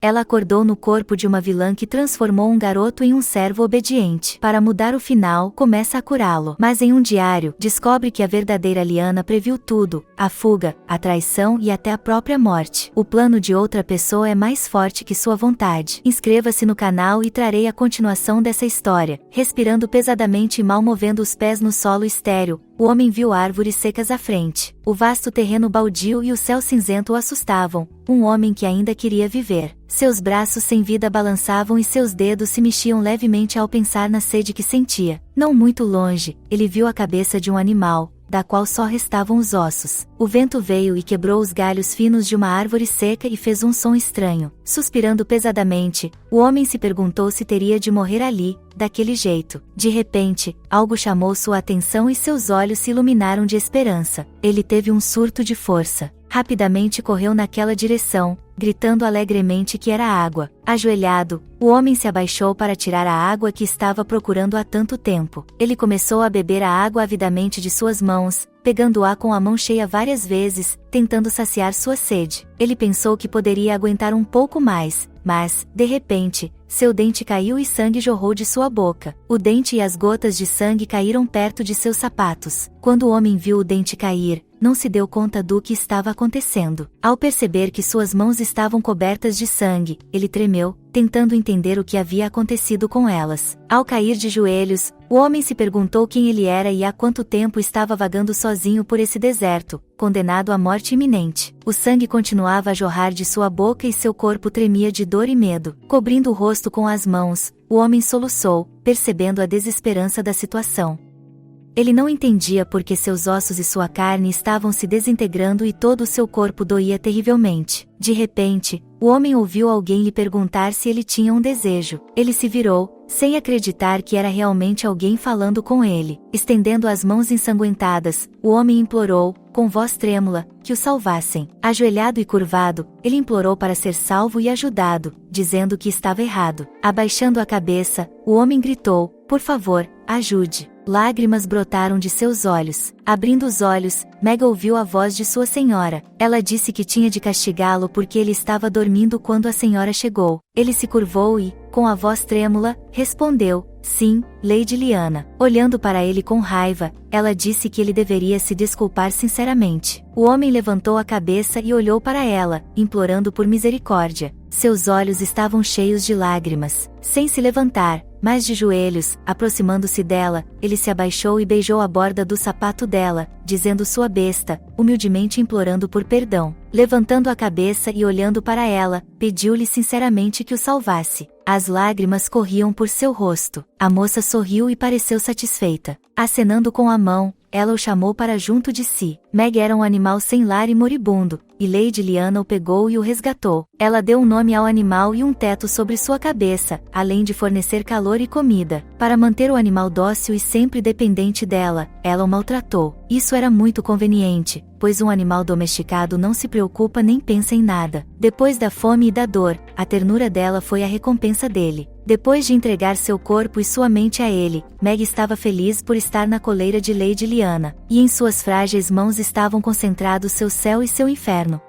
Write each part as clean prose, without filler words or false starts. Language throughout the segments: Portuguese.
Ela acordou no corpo de uma vilã que transformou um garoto em um servo obediente. Para mudar o final, começa a curá-lo. Mas em um diário, descobre que a verdadeira Lyanna previu tudo, a fuga, a traição e até a própria morte. O plano de outra pessoa é mais forte que sua vontade. Inscreva-se no canal e trarei a continuação dessa história. Respirando pesadamente e mal movendo os pés no solo estéril, o homem viu árvores secas à frente. O vasto terreno baldio e o céu cinzento o assustavam. Um homem que ainda queria viver. Seus braços sem vida balançavam e seus dedos se mexiam levemente ao pensar na sede que sentia. Não muito longe, ele viu a cabeça de um animal, da qual só restavam os ossos. O vento veio e quebrou os galhos finos de uma árvore seca e fez um som estranho. Suspirando pesadamente, o homem se perguntou se teria de morrer ali, daquele jeito. De repente, algo chamou sua atenção e seus olhos se iluminaram de esperança. Ele teve um surto de força. Rapidamente correu naquela direção, gritando alegremente que era água. Ajoelhado, o homem se abaixou para tirar a água que estava procurando há tanto tempo. Ele começou a beber a água avidamente de suas mãos, pegando-a com a mão cheia várias vezes, tentando saciar sua sede. Ele pensou que poderia aguentar um pouco mais, mas, de repente, seu dente caiu e sangue jorrou de sua boca. O dente e as gotas de sangue caíram perto de seus sapatos. Quando o homem viu o dente cair, não se deu conta do que estava acontecendo. Ao perceber que suas mãos estavam cobertas de sangue, ele tremeu, tentando entender o que havia acontecido com elas. Ao cair de joelhos, o homem se perguntou quem ele era e há quanto tempo estava vagando sozinho por esse deserto, condenado à morte iminente. O sangue continuava a jorrar de sua boca e seu corpo tremia de dor e medo. Cobrindo o rosto com as mãos, o homem soluçou, percebendo a desesperança da situação. Ele não entendia por que seus ossos e sua carne estavam se desintegrando e todo o seu corpo doía terrivelmente. De repente, o homem ouviu alguém lhe perguntar se ele tinha um desejo. Ele se virou, sem acreditar que era realmente alguém falando com ele. Estendendo as mãos ensanguentadas, o homem implorou, com voz trêmula, que o salvassem. Ajoelhado e curvado, ele implorou para ser salvo e ajudado, dizendo que estava errado. Abaixando a cabeça, o homem gritou, por favor, ajude. Lágrimas brotaram de seus olhos. Abrindo os olhos, Meg ouviu a voz de sua senhora. Ela disse que tinha de castigá-lo porque ele estava dormindo quando a senhora chegou. Ele se curvou e, com a voz trêmula, respondeu, sim, Lady Lyanna. Olhando para ele com raiva, ela disse que ele deveria se desculpar sinceramente. O homem levantou a cabeça e olhou para ela, implorando por misericórdia. Seus olhos estavam cheios de lágrimas. Sem se levantar, mas de joelhos, aproximando-se dela, ele se abaixou e beijou a borda do sapato dela, dizendo sua besta, humildemente implorando por perdão. Levantando a cabeça e olhando para ela, pediu-lhe sinceramente que o salvasse. As lágrimas corriam por seu rosto. A moça sorriu e pareceu satisfeita. Acenando com a mão, ela o chamou para junto de si. Meg era um animal sem lar e moribundo, e Lady Lyanna o pegou e o resgatou. Ela deu um nome ao animal e um teto sobre sua cabeça, além de fornecer calor e comida. Para manter o animal dócil e sempre dependente dela, ela o maltratou. Isso era muito conveniente, pois um animal domesticado não se preocupa nem pensa em nada. Depois da fome e da dor, a ternura dela foi a recompensa dele. Depois de entregar seu corpo e sua mente a ele, Meg estava feliz por estar na coleira de Lady Lyanna, e em suas frágeis mãos estavam concentrados seu céu e seu inferno.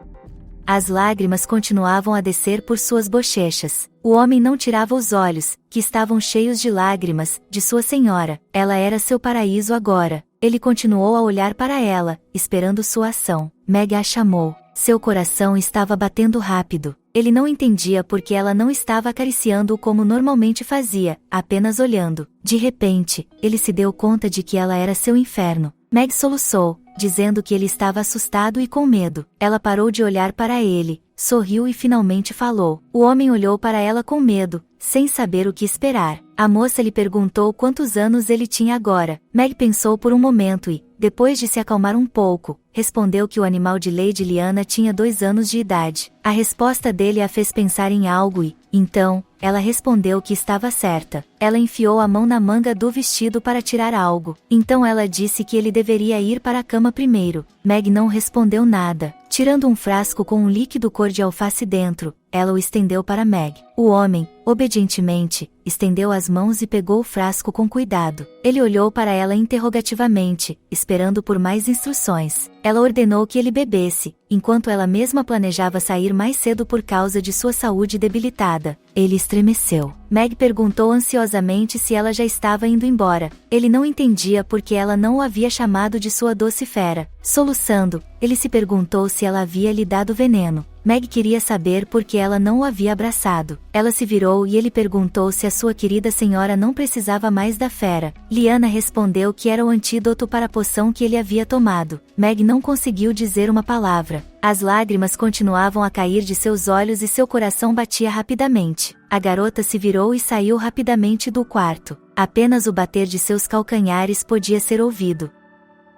As lágrimas continuavam a descer por suas bochechas. O homem não tirava os olhos, que estavam cheios de lágrimas, de sua senhora. Ela era seu paraíso agora. Ele continuou a olhar para ela, esperando sua ação. Meg a chamou. Seu coração estava batendo rápido. Ele não entendia por que ela não estava acariciando-o como normalmente fazia, apenas olhando. De repente, ele se deu conta de que ela era seu inferno. Meg soluçou, dizendo que ele estava assustado e com medo. Ela parou de olhar para ele, sorriu e finalmente falou. O homem olhou para ela com medo, sem saber o que esperar. A moça lhe perguntou quantos anos ele tinha agora. Meg pensou por um momento e, depois de se acalmar um pouco, respondeu que o animal de Lady Lyanna tinha 2 anos de idade. A resposta dele a fez pensar em algo e, então, ela respondeu que estava certa. Ela enfiou a mão na manga do vestido para tirar algo. Então ela disse que ele deveria ir para a cama primeiro. Meg não respondeu nada. Tirando um frasco com um líquido cor de alface dentro, ela o estendeu para Meg. O homem, obedientemente, estendeu as mãos e pegou o frasco com cuidado. Ele olhou para ela interrogativamente, esperando por mais instruções. Ela ordenou que ele bebesse, enquanto ela mesma planejava sair mais cedo por causa de sua saúde debilitada. Ele estremeceu. Meg perguntou ansiosamente se ela já estava indo embora. Ele não entendia porque ela não o havia chamado de sua doce fera. Soluçando, ele se perguntou se ela havia lhe dado veneno. Meg queria saber por que ela não o havia abraçado. Ela se virou e ele perguntou se a sua querida senhora não precisava mais da fera. Lyanna respondeu que era o antídoto para a poção que ele havia tomado. Meg não conseguiu dizer uma palavra. As lágrimas continuavam a cair de seus olhos e seu coração batia rapidamente. A garota se virou e saiu rapidamente do quarto. Apenas o bater de seus calcanhares podia ser ouvido.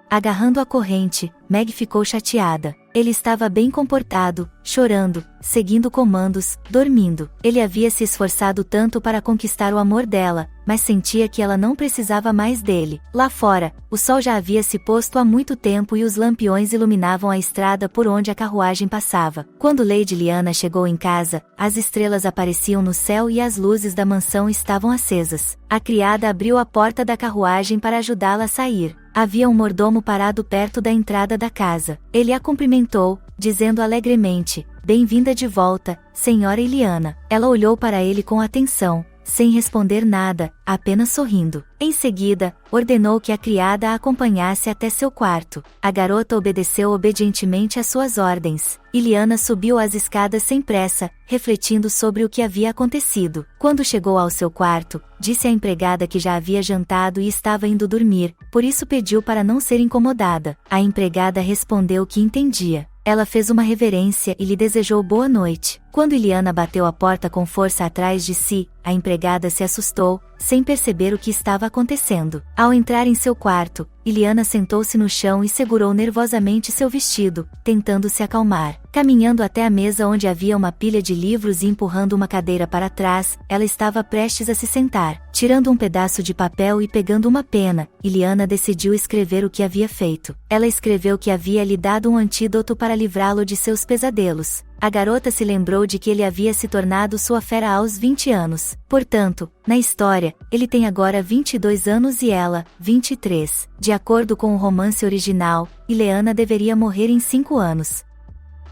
Agarrando a corrente, Meg ficou chateada. Ele estava bem comportado, chorando, seguindo comandos, dormindo. Ele havia se esforçado tanto para conquistar o amor dela, mas sentia que ela não precisava mais dele. Lá fora, o sol já havia se posto há muito tempo e os lampiões iluminavam a estrada por onde a carruagem passava. Quando Lady Lyanna chegou em casa, as estrelas apareciam no céu e as luzes da mansão estavam acesas. A criada abriu a porta da carruagem para ajudá-la a sair. Havia um mordomo parado perto da entrada da casa. Ele a cumprimentou, dizendo alegremente: "Bem-vinda de volta, senhora Lyanna." Ela olhou para ele com atenção, sem responder nada, apenas sorrindo. Em seguida, ordenou que a criada a acompanhasse até seu quarto. A garota obedeceu obedientemente às suas ordens. Lyanna subiu as escadas sem pressa, refletindo sobre o que havia acontecido. Quando chegou ao seu quarto, disse à empregada que já havia jantado e estava indo dormir, por isso pediu para não ser incomodada. A empregada respondeu que entendia. Ela fez uma reverência e lhe desejou boa noite. Quando Lyanna bateu a porta com força atrás de si, a empregada se assustou, sem perceber o que estava acontecendo. Ao entrar em seu quarto, Lyanna sentou-se no chão e segurou nervosamente seu vestido, tentando se acalmar. Caminhando até a mesa onde havia uma pilha de livros e empurrando uma cadeira para trás, ela estava prestes a se sentar. Tirando um pedaço de papel e pegando uma pena, Lyanna decidiu escrever o que havia feito. Ela escreveu que havia lhe dado um antídoto para livrá-lo de seus pesadelos. A garota se lembrou de que ele havia se tornado sua fera aos 20 anos. Portanto, na história, ele tem agora 22 anos e ela, 23. De acordo com o romance original, Lyanna deveria morrer em 5 anos.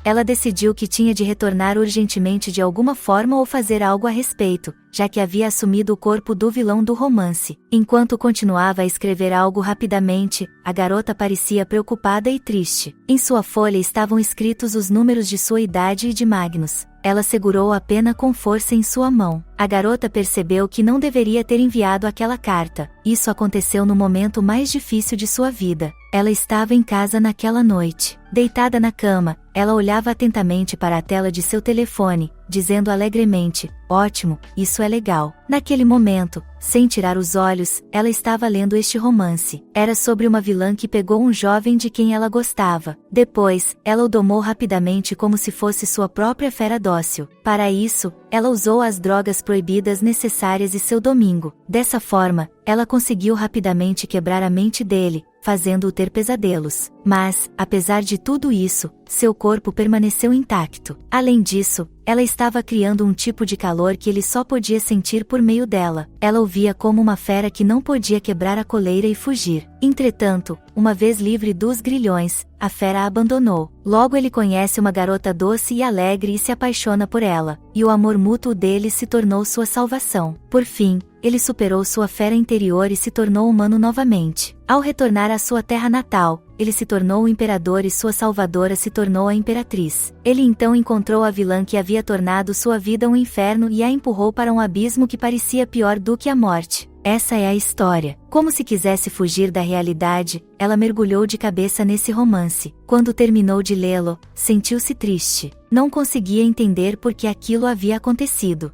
Ela decidiu que tinha de retornar urgentemente de alguma forma ou fazer algo a respeito, já que havia assumido o corpo do vilão do romance. Enquanto continuava a escrever algo rapidamente, a garota parecia preocupada e triste. Em sua folha estavam escritos os números de sua idade e de Magnus. Ela segurou a pena com força em sua mão. A garota percebeu que não deveria ter enviado aquela carta. Isso aconteceu no momento mais difícil de sua vida. Ela estava em casa naquela noite. Deitada na cama, ela olhava atentamente para a tela de seu telefone, dizendo alegremente: "Ótimo, isso é legal." Naquele momento, sem tirar os olhos, ela estava lendo este romance. Era sobre uma vilã que pegou um jovem de quem ela gostava. Depois, ela o domou rapidamente como se fosse sua própria fera dócil. Para isso, ela usou as drogas proibidas necessárias e seu domingo. Dessa forma, ela conseguiu rapidamente quebrar a mente dele, fazendo-o ter pesadelos. Mas, apesar de tudo isso, seu corpo permaneceu intacto. Além disso, ela estava criando um tipo de calor que ele só podia sentir por meio dela. Ela o via como uma fera que não podia quebrar a coleira e fugir. Entretanto, uma vez livre dos grilhões, a fera a abandonou. Logo ele conhece uma garota doce e alegre e se apaixona por ela, e o amor mútuo deles se tornou sua salvação. Por fim, ele superou sua fera interior e se tornou humano novamente. Ao retornar à sua terra natal, ele se tornou o imperador e sua salvadora se tornou a imperatriz. Ele então encontrou a vilã que havia tornado sua vida um inferno e a empurrou para um abismo que parecia pior do que a morte. Essa é a história. Como se quisesse fugir da realidade, ela mergulhou de cabeça nesse romance. Quando terminou de lê-lo, sentiu-se triste. Não conseguia entender por que aquilo havia acontecido.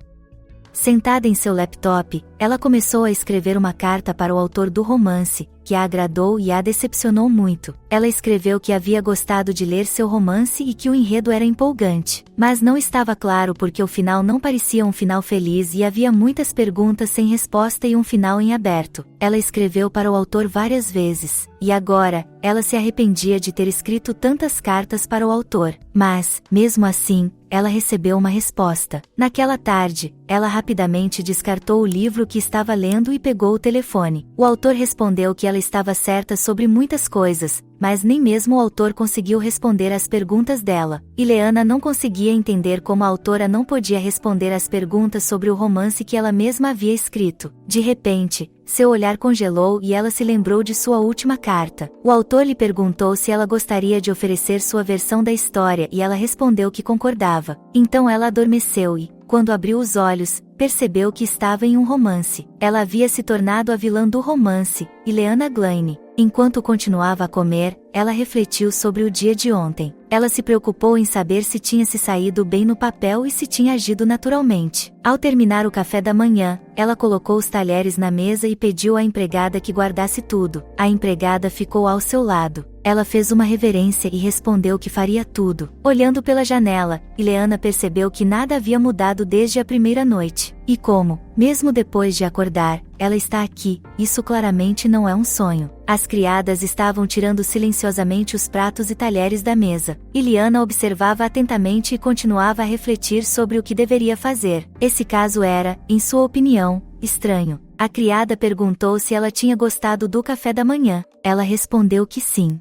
Sentada em seu laptop, ela começou a escrever uma carta para o autor do romance, que a agradou e a decepcionou muito. Ela escreveu que havia gostado de ler seu romance e que o enredo era empolgante, mas não estava claro porque o final não parecia um final feliz e havia muitas perguntas sem resposta e um final em aberto. Ela escreveu para o autor várias vezes, e agora, ela se arrependia de ter escrito tantas cartas para o autor. Mas, mesmo assim, ela recebeu uma resposta. Naquela tarde, ela rapidamente descartou o livro que estava lendo e pegou o telefone. O autor respondeu que ela estava certa sobre muitas coisas, mas nem mesmo o autor conseguiu responder às perguntas dela. Ileana não conseguia entender como a autora não podia responder às perguntas sobre o romance que ela mesma havia escrito. De repente, seu olhar congelou e ela se lembrou de sua última carta. O autor lhe perguntou se ela gostaria de oferecer sua versão da história e ela respondeu que concordava. Então ela adormeceu e, quando abriu os olhos, percebeu que estava em um romance. Ela havia se tornado a vilã do romance, Ileana Glynne. Enquanto continuava a comer, ela refletiu sobre o dia de ontem. Ela se preocupou em saber se tinha se saído bem no papel e se tinha agido naturalmente. Ao terminar o café da manhã, ela colocou os talheres na mesa e pediu à empregada que guardasse tudo. A empregada ficou ao seu lado. Ela fez uma reverência e respondeu que faria tudo. Olhando pela janela, Ileana percebeu que nada havia mudado desde a primeira noite. E como, mesmo depois de acordar, ela está aqui, isso claramente não é um sonho. As criadas estavam tirando silenciosamente os pratos e talheres da mesa. Ileana observava atentamente e continuava a refletir sobre o que deveria fazer. Esse caso era, em sua opinião, estranho. A criada perguntou se ela tinha gostado do café da manhã. Ela respondeu que sim.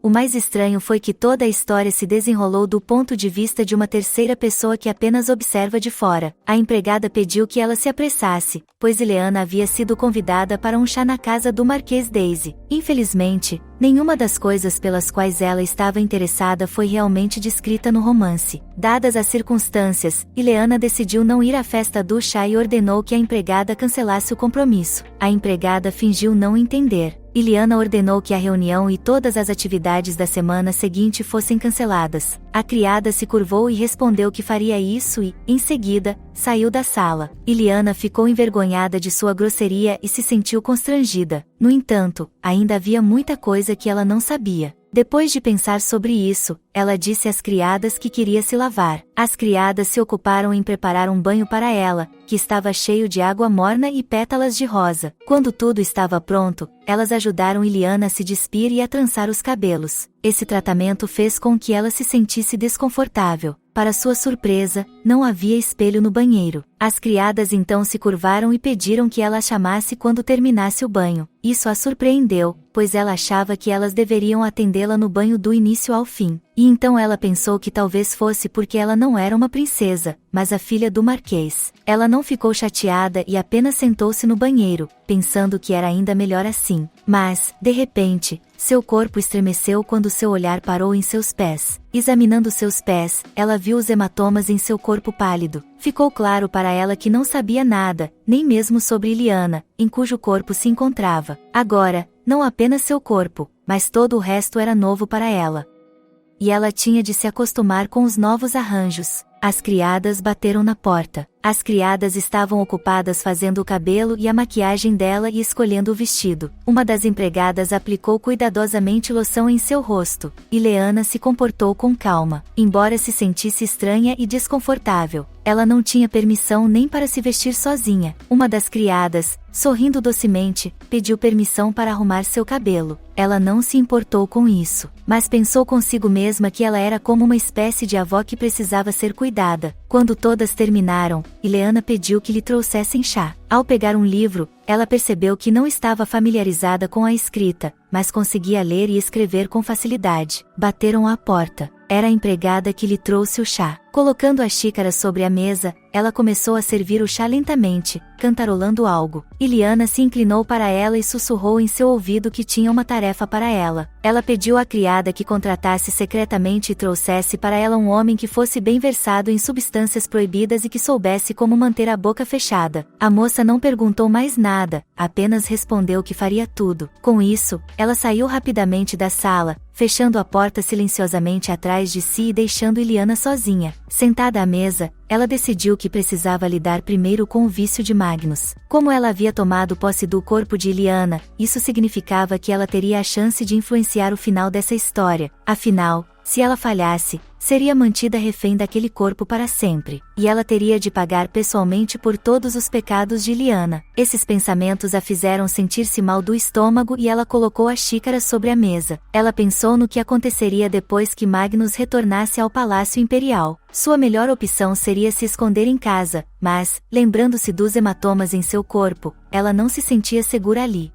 O mais estranho foi que toda a história se desenrolou do ponto de vista de uma terceira pessoa que apenas observa de fora. A empregada pediu que ela se apressasse, pois Ileana havia sido convidada para um chá na casa do Marquês Daisy. Infelizmente, nenhuma das coisas pelas quais ela estava interessada foi realmente descrita no romance. Dadas as circunstâncias, Ileana decidiu não ir à festa do chá e ordenou que a empregada cancelasse o compromisso. A empregada fingiu não entender. Ileana ordenou que a reunião e todas as atividades da semana seguinte fossem canceladas. A criada se curvou e respondeu que faria isso e, em seguida, saiu da sala. Ileana ficou envergonhada de sua grosseria e se sentiu constrangida. No entanto, ainda havia muita coisa que ela não sabia. Depois de pensar sobre isso, ela disse às criadas que queria se lavar. As criadas se ocuparam em preparar um banho para ela, que estava cheio de água morna e pétalas de rosa. Quando tudo estava pronto, elas ajudaram Ileana a se despir e a trançar os cabelos. Esse tratamento fez com que ela se sentisse desconfortável. Para sua surpresa, não havia espelho no banheiro. As criadas então se curvaram e pediram que ela a chamasse quando terminasse o banho. Isso a surpreendeu, pois ela achava que elas deveriam atendê-la no banho do início ao fim. E então ela pensou que talvez fosse porque ela não era uma princesa, mas a filha do marquês. Ela não ficou chateada e apenas sentou-se no banheiro, pensando que era ainda melhor assim. Mas, de repente, seu corpo estremeceu quando seu olhar parou em seus pés. Examinando seus pés, ela viu os hematomas em seu corpo pálido. Ficou claro para ela que não sabia nada, nem mesmo sobre Ileana, em cujo corpo se encontrava. Agora, não apenas seu corpo, mas todo o resto era novo para ela. E ela tinha de se acostumar com os novos arranjos. As criadas bateram na porta. As criadas estavam ocupadas fazendo o cabelo e a maquiagem dela e escolhendo o vestido. Uma das empregadas aplicou cuidadosamente loção em seu rosto. Ileana se comportou com calma, embora se sentisse estranha e desconfortável. Ela não tinha permissão nem para se vestir sozinha. Uma das criadas, sorrindo docemente, pediu permissão para arrumar seu cabelo. Ela não se importou com isso, mas pensou consigo mesma que ela era como uma espécie de avó que precisava ser cuidada. Quando todas terminaram, Ileana pediu que lhe trouxessem chá. Ao pegar um livro, ela percebeu que não estava familiarizada com a escrita, mas conseguia ler e escrever com facilidade. Bateram à porta. Era a empregada que lhe trouxe o chá. Colocando a xícara sobre a mesa, ela começou a servir o chá lentamente, cantarolando algo. Ileana se inclinou para ela e sussurrou em seu ouvido que tinha uma tarefa para ela. Ela pediu à criada que contratasse secretamente e trouxesse para ela um homem que fosse bem versado em substâncias proibidas e que soubesse como manter a boca fechada. A moça não perguntou mais nada, apenas respondeu que faria tudo. Com isso, ela saiu rapidamente da sala, fechando a porta silenciosamente atrás de si e deixando Ileana sozinha. Sentada à mesa, ela decidiu que precisava lidar primeiro com o vício de Magnus. Como ela havia tomado posse do corpo de Illyana, isso significava que ela teria a chance de influenciar o final dessa história. Afinal, se ela falhasse, seria mantida refém daquele corpo para sempre, e ela teria de pagar pessoalmente por todos os pecados de Illyana. Esses pensamentos a fizeram sentir-se mal do estômago e ela colocou a xícara sobre a mesa. Ela pensou no que aconteceria depois que Magnus retornasse ao Palácio Imperial. Sua melhor opção seria se esconder em casa, mas, lembrando-se dos hematomas em seu corpo, ela não se sentia segura ali.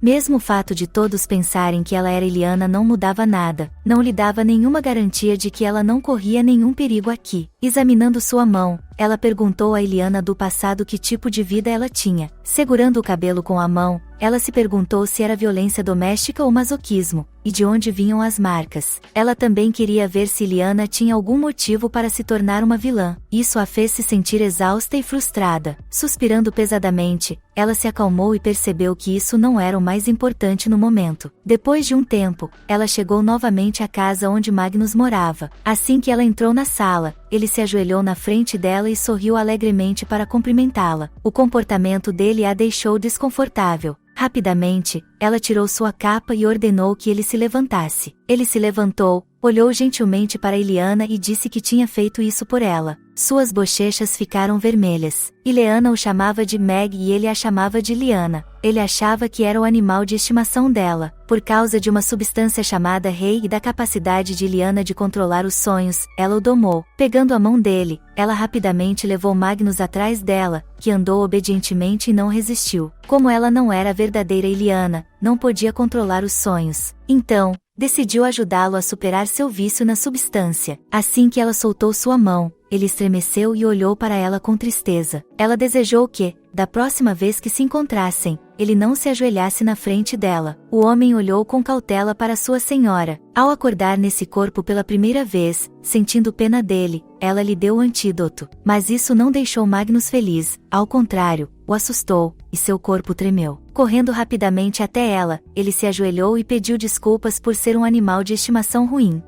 Mesmo o fato de todos pensarem que ela era Illyana não mudava nada, não lhe dava nenhuma garantia de que ela não corria nenhum perigo aqui. Examinando sua mão, ela perguntou a Illyana do passado que tipo de vida ela tinha. Segurando o cabelo com a mão, ela se perguntou se era violência doméstica ou masoquismo, e de onde vinham as marcas. Ela também queria ver se Illyana tinha algum motivo para se tornar uma vilã. Isso a fez se sentir exausta e frustrada. Suspirando pesadamente, ela se acalmou e percebeu que isso não era o mais importante no momento. Depois de um tempo, ela chegou novamente à casa onde Magnus morava. Assim que ela entrou na sala, ele se ajoelhou na frente dela e sorriu alegremente para cumprimentá-la. O comportamento dele a deixou desconfortável. Rapidamente, ela tirou sua capa e ordenou que ele se levantasse. Ele se levantou, olhou gentilmente para Illyana e disse que tinha feito isso por ela. Suas bochechas ficaram vermelhas. Illyana o chamava de Meg e ele a chamava de Illyana. Ele achava que era o animal de estimação dela. Por causa de uma substância chamada Rei e da capacidade de Illyana de controlar os sonhos, ela o domou. Pegando a mão dele, ela rapidamente levou Magnus atrás dela, que andou obedientemente e não resistiu. Como ela não era a verdadeira Illyana, não podia controlar os sonhos. Então, decidiu ajudá-lo a superar seu vício na substância. Assim que ela soltou sua mão, ele estremeceu e olhou para ela com tristeza. Ela desejou que, da próxima vez que se encontrassem, ele não se ajoelhasse na frente dela. O homem olhou com cautela para sua senhora. Ao acordar nesse corpo pela primeira vez, sentindo pena dele, ela lhe deu o antídoto. Mas isso não deixou Magnus feliz, ao contrário, o assustou, e seu corpo tremeu. Correndo rapidamente até ela, ele se ajoelhou e pediu desculpas por ser um animal de estimação ruim.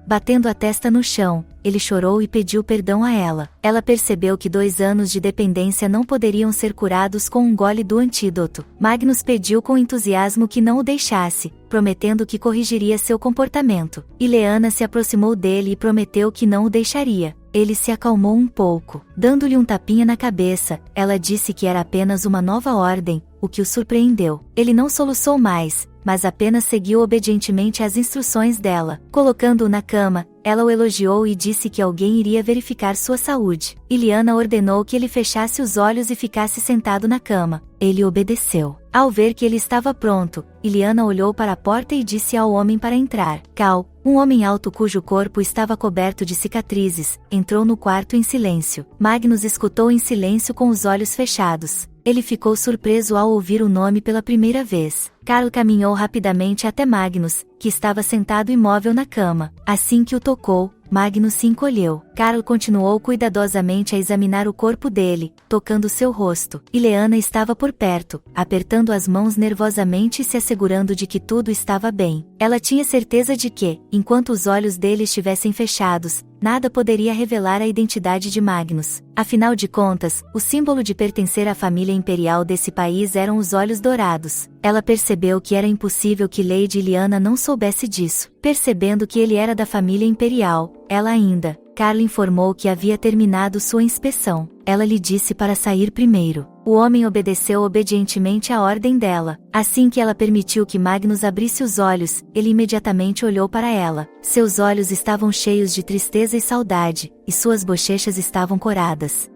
Batendo a testa no chão, ele chorou e pediu perdão a ela. Ela percebeu que 2 anos de dependência não poderiam ser curados com um gole do antídoto. Magnus pediu com entusiasmo que não o deixasse, prometendo que corrigiria seu comportamento. Illyana se aproximou dele e prometeu que não o deixaria. Ele se acalmou um pouco. Dando-lhe um tapinha na cabeça, ela disse que era apenas uma nova ordem, o que o surpreendeu. Ele não soluçou mais, mas apenas seguiu obedientemente as instruções dela. Colocando-o na cama, ela o elogiou e disse que alguém iria verificar sua saúde. Illyana ordenou que ele fechasse os olhos e ficasse sentado na cama. Ele obedeceu. Ao ver que ele estava pronto, Illyana olhou para a porta e disse ao homem para entrar. Cal, um homem alto cujo corpo estava coberto de cicatrizes, entrou no quarto em silêncio. Magnus escutou em silêncio com os olhos fechados. Ele ficou surpreso ao ouvir o nome pela primeira vez. Carl caminhou rapidamente até Magnus, que estava sentado imóvel na cama. Assim que o tocou, Magnus se encolheu. Carl continuou cuidadosamente a examinar o corpo dele, tocando seu rosto. Illyana estava por perto, apertando as mãos nervosamente e se assegurando de que tudo estava bem. Ela tinha certeza de que, enquanto os olhos dele estivessem fechados, nada poderia revelar a identidade de Magnus. Afinal de contas, o símbolo de pertencer à família imperial desse país eram os olhos dourados. Ela percebeu que era impossível que Lady Illyana não soubesse disso. Percebendo que ele era da família imperial, ela ainda, Carl informou que havia terminado sua inspeção. Ela lhe disse para sair primeiro. O homem obedeceu obedientemente à ordem dela. Assim que ela permitiu que Magnus abrisse os olhos, ele imediatamente olhou para ela. Seus olhos estavam cheios de tristeza e saudade, e suas bochechas estavam coradas.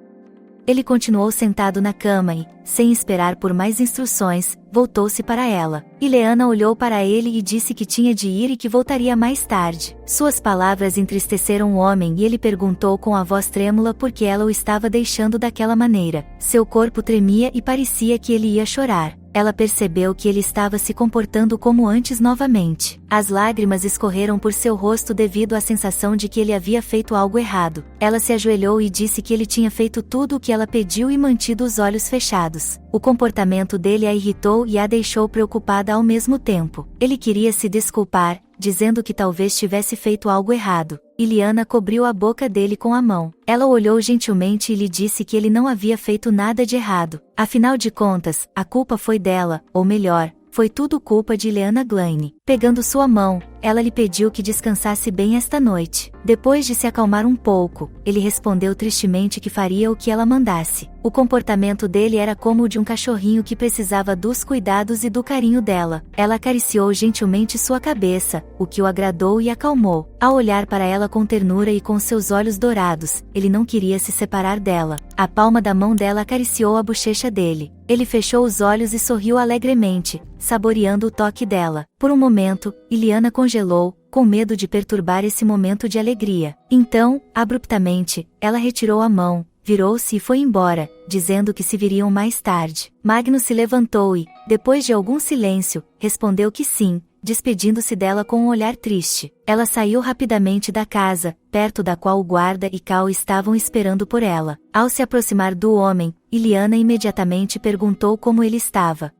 Ele continuou sentado na cama e, sem esperar por mais instruções, voltou-se para ela. Illyana olhou para ele e disse que tinha de ir e que voltaria mais tarde. Suas palavras entristeceram o homem e ele perguntou com a voz trêmula por que ela o estava deixando daquela maneira. Seu corpo tremia e parecia que ele ia chorar. Ela percebeu que ele estava se comportando como antes novamente. As lágrimas escorreram por seu rosto devido à sensação de que ele havia feito algo errado. Ela se ajoelhou e disse que ele tinha feito tudo o que ela pediu e mantido os olhos fechados. O comportamento dele a irritou e a deixou preocupada ao mesmo tempo. Ele queria se desculpar, dizendo que talvez tivesse feito algo errado. Iliana cobriu a boca dele com a mão. Ela o olhou gentilmente e lhe disse que ele não havia feito nada de errado. Afinal de contas, a culpa foi dela, ou melhor, foi tudo culpa de Ileana Glynne. Pegando sua mão, ela lhe pediu que descansasse bem esta noite. Depois de se acalmar um pouco, ele respondeu tristemente que faria o que ela mandasse. O comportamento dele era como o de um cachorrinho que precisava dos cuidados e do carinho dela. Ela acariciou gentilmente sua cabeça, o que o agradou e acalmou. Ao olhar para ela com ternura e com seus olhos dourados, ele não queria se separar dela. A palma da mão dela acariciou a bochecha dele. Ele fechou os olhos e sorriu alegremente, saboreando o toque dela. Por um momento, Iliana congelou, com medo de perturbar esse momento de alegria. Então, abruptamente, ela retirou a mão, virou-se e foi embora, dizendo que se viriam mais tarde. Magnus se levantou e, depois de algum silêncio, respondeu que sim, despedindo-se dela com um olhar triste. Ela saiu rapidamente da casa, perto da qual o guarda e Cal estavam esperando por ela. Ao se aproximar do homem, Iliana imediatamente perguntou como ele estava.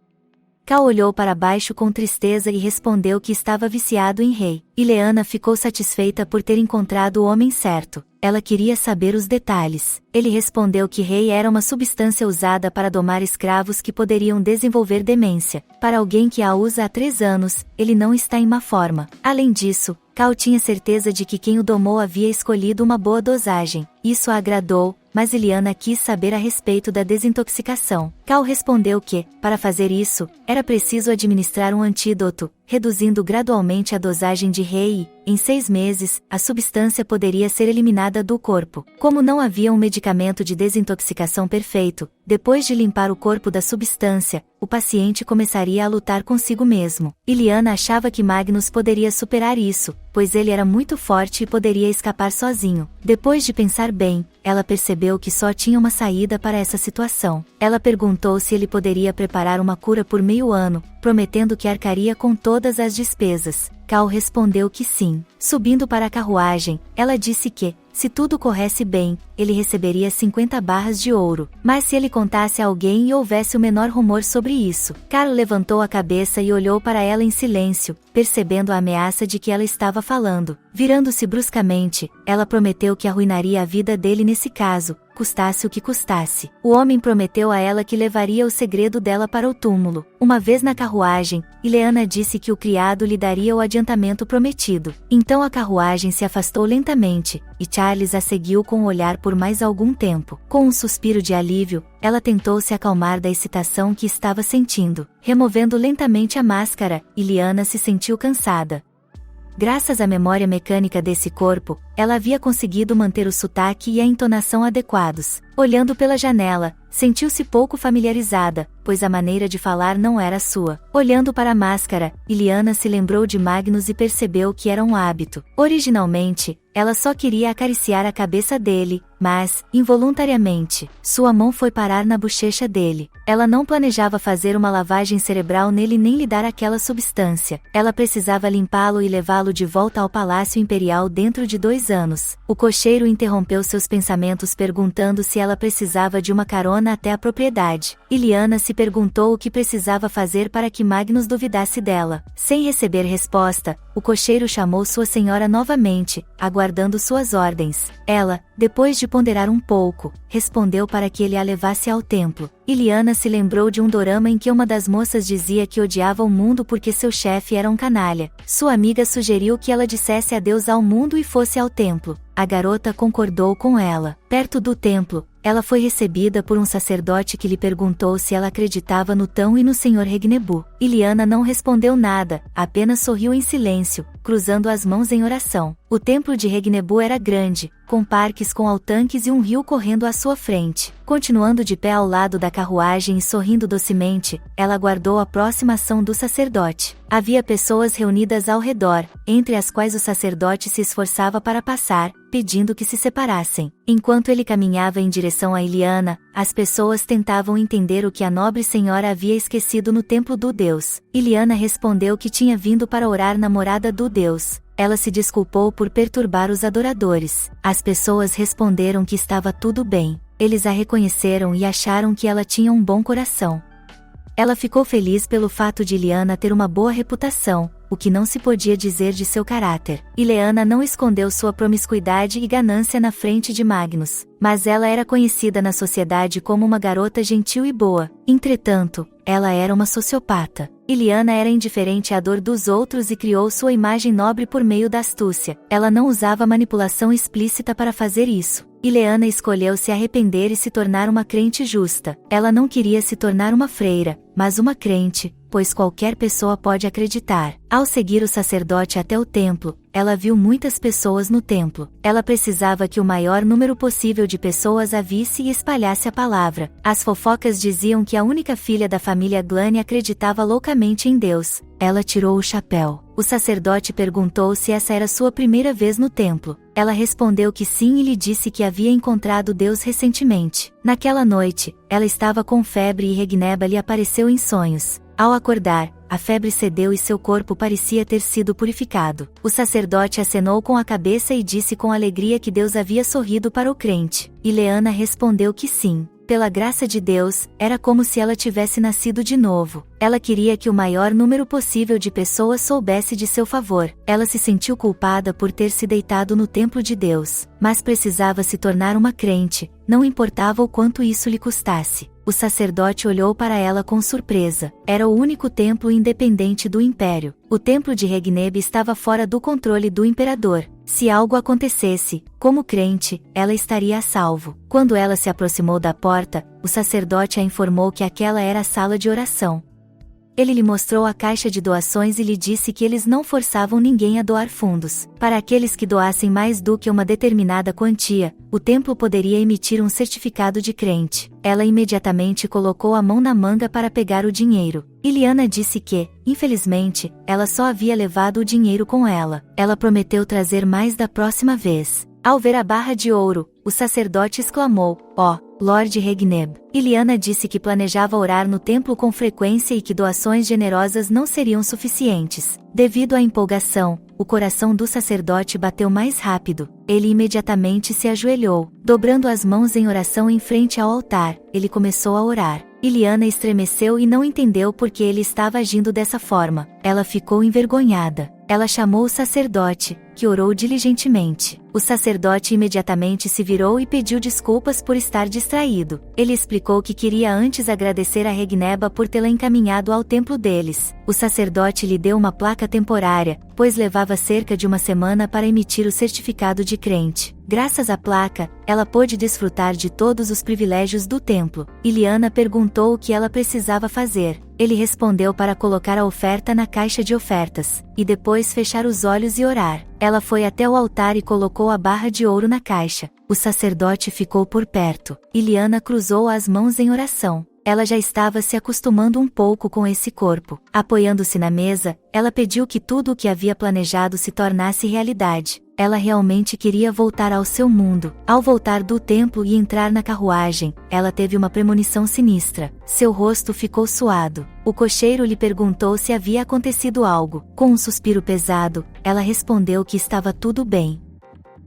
Cal olhou para baixo com tristeza e respondeu que estava viciado em Rei. Ileana ficou satisfeita por ter encontrado o homem certo. Ela queria saber os detalhes. Ele respondeu que Rei era uma substância usada para domar escravos que poderiam desenvolver demência. Para alguém que a usa há 3 anos, ele não está em má forma. Além disso, Cal tinha certeza de que quem o domou havia escolhido uma boa dosagem. Isso a agradou, mas Iliana quis saber a respeito da desintoxicação. Cal respondeu que, para fazer isso, era preciso administrar um antídoto, reduzindo gradualmente a dosagem de Rei e, em 6 meses, a substância poderia ser eliminada do corpo. Como não havia um medicamento de desintoxicação perfeito, depois de limpar o corpo da substância, o paciente começaria a lutar consigo mesmo. Iliana achava que Magnus poderia superar isso, pois ele era muito forte e poderia escapar sozinho. Depois de pensar bem, ela percebeu que só tinha uma saída para essa situação. Ela perguntou se ele poderia preparar uma cura por meio ano, prometendo que arcaria com todas as despesas. Cal respondeu que sim. Subindo para a carruagem, ela disse que, se tudo corresse bem, ele receberia 50 barras de ouro. Mas se ele contasse a alguém e houvesse o menor rumor sobre isso. Carl levantou a cabeça e olhou para ela em silêncio, percebendo a ameaça de que ela estava falando. Virando-se bruscamente, ela prometeu que arruinaria a vida dele nesse caso, custasse o que custasse. O homem prometeu a ela que levaria o segredo dela para o túmulo. Uma vez na carruagem, Ileana disse que o criado lhe daria o adiantamento prometido. Então a carruagem se afastou lentamente, e Charles a seguiu com o olhar por mais algum tempo. Com um suspiro de alívio, ela tentou se acalmar da excitação que estava sentindo. Removendo lentamente a máscara, Ileana se sentiu cansada. Graças à memória mecânica desse corpo, ela havia conseguido manter o sotaque e a entonação adequados. Olhando pela janela, sentiu-se pouco familiarizada, pois a maneira de falar não era sua. Olhando para a máscara, Iliana se lembrou de Magnus e percebeu que era um hábito. Originalmente, ela só queria acariciar a cabeça dele, mas, involuntariamente, sua mão foi parar na bochecha dele. Ela não planejava fazer uma lavagem cerebral nele nem lhe dar aquela substância. Ela precisava limpá-lo e levá-lo de volta ao Palácio Imperial dentro de 2 anos. O cocheiro interrompeu seus pensamentos perguntando se ela precisava de uma carona até a propriedade. Iliana se perguntou o que precisava fazer para que Magnus duvidasse dela. Sem receber resposta, o cocheiro chamou sua senhora novamente, aguardando suas ordens. Ela, depois de ponderar um pouco, respondeu para que ele a levasse ao templo. Iliana se lembrou de um dorama em que uma das moças dizia que odiava o mundo porque seu chefe era um canalha. Sua amiga sugeriu que ela dissesse adeus ao mundo e fosse ao templo. A garota concordou com ela. Perto do templo, ela foi recebida por um sacerdote que lhe perguntou se ela acreditava no Tão e no Sr. Regnebu. Iliana não respondeu nada, apenas sorriu em silêncio, cruzando as mãos em oração. O templo de Regnebu era grande, com parques com altanques e um rio correndo à sua frente. Continuando de pé ao lado da carruagem e sorrindo docemente, ela aguardou a próxima ação do sacerdote. Havia pessoas reunidas ao redor, entre as quais o sacerdote se esforçava para passar, pedindo que se separassem. Enquanto ele caminhava em direção a Iliana, as pessoas tentavam entender o que a nobre senhora havia esquecido no templo do Deus. Iliana respondeu que tinha vindo para orar na morada do Deus. Ela se desculpou por perturbar os adoradores. As pessoas responderam que estava tudo bem. Eles a reconheceram e acharam que ela tinha um bom coração. Ela ficou feliz pelo fato de Iliana ter uma boa reputação, o que não se podia dizer de seu caráter. Ileana não escondeu sua promiscuidade e ganância na frente de Magnus, mas ela era conhecida na sociedade como uma garota gentil e boa. Entretanto, ela era uma sociopata. Ileana era indiferente à dor dos outros e criou sua imagem nobre por meio da astúcia. Ela não usava manipulação explícita para fazer isso. Ileana escolheu se arrepender e se tornar uma crente justa. Ela não queria se tornar uma freira, mas uma crente, pois qualquer pessoa pode acreditar. Ao seguir o sacerdote até o templo, ela viu muitas pessoas no templo. Ela precisava que o maior número possível de pessoas a visse e espalhasse a palavra. As fofocas diziam que a única filha da família Glane acreditava loucamente em Deus. Ela tirou o chapéu. O sacerdote perguntou se essa era sua primeira vez no templo. Ela respondeu que sim e lhe disse que havia encontrado Deus recentemente. Naquela noite, ela estava com febre e Regneba lhe apareceu em sonhos. Ao acordar, a febre cedeu e seu corpo parecia ter sido purificado. O sacerdote acenou com a cabeça e disse com alegria que Deus havia sorrido para o crente. Ileana respondeu que sim. Pela graça de Deus, era como se ela tivesse nascido de novo. Ela queria que o maior número possível de pessoas soubesse de seu favor. Ela se sentiu culpada por ter se deitado no templo de Deus, mas precisava se tornar uma crente, não importava o quanto isso lhe custasse. O sacerdote olhou para ela com surpresa. Era o único templo independente do império. O templo de Regneb estava fora do controle do imperador. Se algo acontecesse, como crente, ela estaria a salvo. Quando ela se aproximou da porta, o sacerdote a informou que aquela era a sala de oração. Ele lhe mostrou a caixa de doações e lhe disse que eles não forçavam ninguém a doar fundos. Para aqueles que doassem mais do que uma determinada quantia, o templo poderia emitir um certificado de crente. Ela imediatamente colocou a mão na manga para pegar o dinheiro. Ileana disse que, infelizmente, ela só havia levado o dinheiro com ela. Ela prometeu trazer mais da próxima vez. Ao ver a barra de ouro, o sacerdote exclamou: "Ó, Lord Regneb." Ileana disse que planejava orar no templo com frequência e que doações generosas não seriam suficientes. Devido à empolgação, o coração do sacerdote bateu mais rápido. Ele imediatamente se ajoelhou, dobrando as mãos em oração em frente ao altar. Ele começou a orar. Ileana estremeceu e não entendeu por que ele estava agindo dessa forma. Ela ficou envergonhada. Ela chamou o sacerdote, que orou diligentemente. O sacerdote imediatamente se virou e pediu desculpas por estar distraído. Ele explicou que queria antes agradecer a Regneba por tê-la encaminhado ao templo deles. O sacerdote lhe deu uma placa temporária, pois levava cerca de uma semana para emitir o certificado de crente. Graças à placa, ela pôde desfrutar de todos os privilégios do templo. Ileana perguntou o que ela precisava fazer. Ele respondeu para colocar a oferta na caixa de ofertas, e depois fechar os olhos e orar. Ela foi até o altar e colocou a barra de ouro na caixa. O sacerdote ficou por perto. Ileana cruzou as mãos em oração. Ela já estava se acostumando um pouco com esse corpo. Apoiando-se na mesa, ela pediu que tudo o que havia planejado se tornasse realidade. Ela realmente queria voltar ao seu mundo. Ao voltar do templo e entrar na carruagem, ela teve uma premonição sinistra. Seu rosto ficou suado. O cocheiro lhe perguntou se havia acontecido algo. Com um suspiro pesado, ela respondeu que estava tudo bem.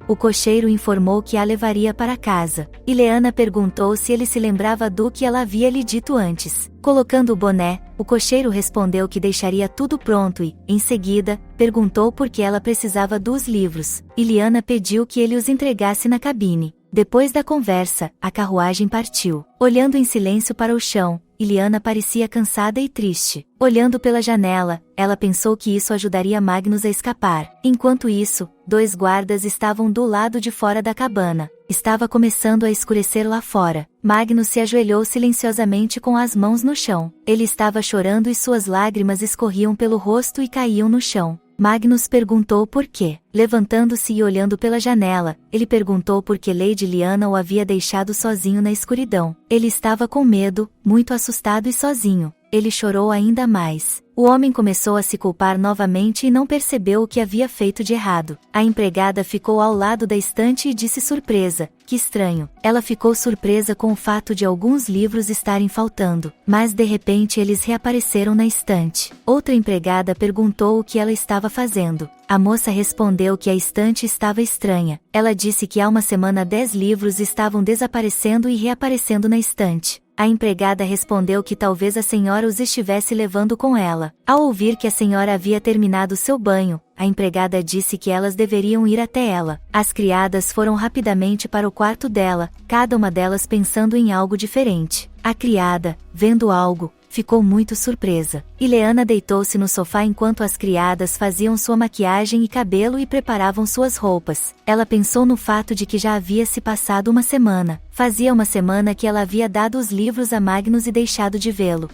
O cocheiro informou que a levaria para casa. Ileana perguntou se ele se lembrava do que ela havia lhe dito antes. Colocando o boné, o cocheiro respondeu que deixaria tudo pronto e, em seguida, perguntou por que ela precisava dos livros. Ileana pediu que ele os entregasse na cabine. Depois da conversa, a carruagem partiu. Olhando em silêncio para o chão, Ileana parecia cansada e triste. Olhando pela janela, ela pensou que isso ajudaria Magnus a escapar. Enquanto isso, 2 guardas estavam do lado de fora da cabana. Estava começando a escurecer lá fora. Magnus se ajoelhou silenciosamente com as mãos no chão. Ele estava chorando e suas lágrimas escorriam pelo rosto e caíam no chão. Magnus perguntou por quê. Levantando-se e olhando pela janela, ele perguntou por que Lady Lyanna o havia deixado sozinho na escuridão. Ele estava com medo, muito assustado e sozinho. Ele chorou ainda mais. O homem começou a se culpar novamente e não percebeu o que havia feito de errado. A empregada ficou ao lado da estante e disse surpresa: que estranho. Ela ficou surpresa com o fato de alguns livros estarem faltando, mas de repente eles reapareceram na estante. Outra empregada perguntou o que ela estava fazendo. A moça respondeu que a estante estava estranha. Ela disse que há uma semana 10 livros estavam desaparecendo e reaparecendo na estante. A empregada respondeu que talvez a senhora os estivesse levando com ela. Ao ouvir que a senhora havia terminado seu banho, a empregada disse que elas deveriam ir até ela. As criadas foram rapidamente para o quarto dela, cada uma delas pensando em algo diferente. A criada, vendo algo, ficou muito surpresa. Ileana deitou-se no sofá enquanto as criadas faziam sua maquiagem e cabelo e preparavam suas roupas. Ela pensou no fato de que já havia se passado uma semana. Fazia uma semana que ela havia dado os livros a Magnus e deixado de vê-lo.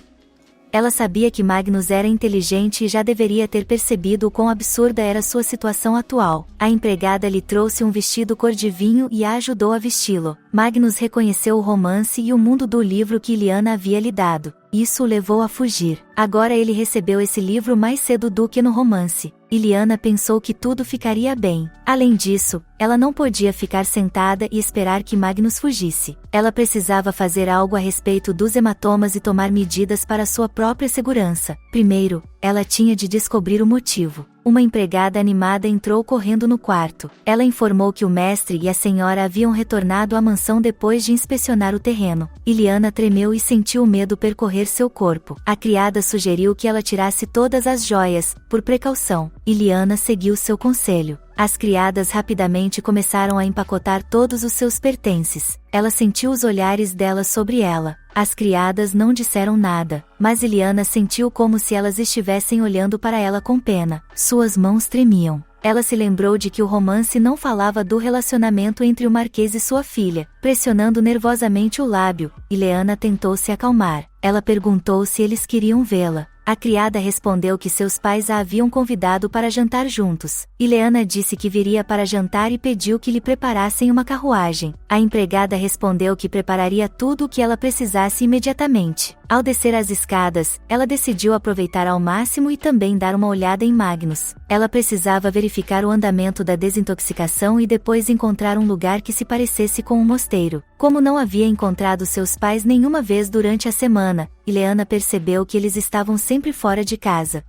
Ela sabia que Magnus era inteligente e já deveria ter percebido o quão absurda era sua situação atual. A empregada lhe trouxe um vestido cor de vinho e a ajudou a vesti-lo. Magnus reconheceu o romance e o mundo do livro que Ileana havia lhe dado. Isso o levou a fugir. Agora ele recebeu esse livro mais cedo do que no romance. Ileana pensou que tudo ficaria bem. Além disso, ela não podia ficar sentada e esperar que Magnus fugisse. Ela precisava fazer algo a respeito dos hematomas e tomar medidas para sua própria segurança. Primeiro, ela tinha de descobrir o motivo. Uma empregada animada entrou correndo no quarto. Ela informou que o mestre e a senhora haviam retornado à mansão depois de inspecionar o terreno. Ileana tremeu e sentiu o medo percorrer seu corpo. A criada sugeriu que ela tirasse todas as joias, por precaução. Ileana seguiu seu conselho. As criadas rapidamente começaram a empacotar todos os seus pertences. Ela sentiu os olhares delas sobre ela. As criadas não disseram nada, mas Ileana sentiu como se elas estivessem olhando para ela com pena. Suas mãos tremiam. Ela se lembrou de que o romance não falava do relacionamento entre o Marquês e sua filha. Pressionando nervosamente o lábio, Ileana tentou se acalmar. Ela perguntou se eles queriam vê-la. A criada respondeu que seus pais a haviam convidado para jantar juntos. Ileana disse que viria para jantar e pediu que lhe preparassem uma carruagem. A empregada respondeu que prepararia tudo o que ela precisasse imediatamente. Ao descer as escadas, ela decidiu aproveitar ao máximo e também dar uma olhada em Magnus. Ela precisava verificar o andamento da desintoxicação e depois encontrar um lugar que se parecesse com um mosteiro. Como não havia encontrado seus pais nenhuma vez durante a semana, Ileana percebeu que eles estavam sempre fora de casa.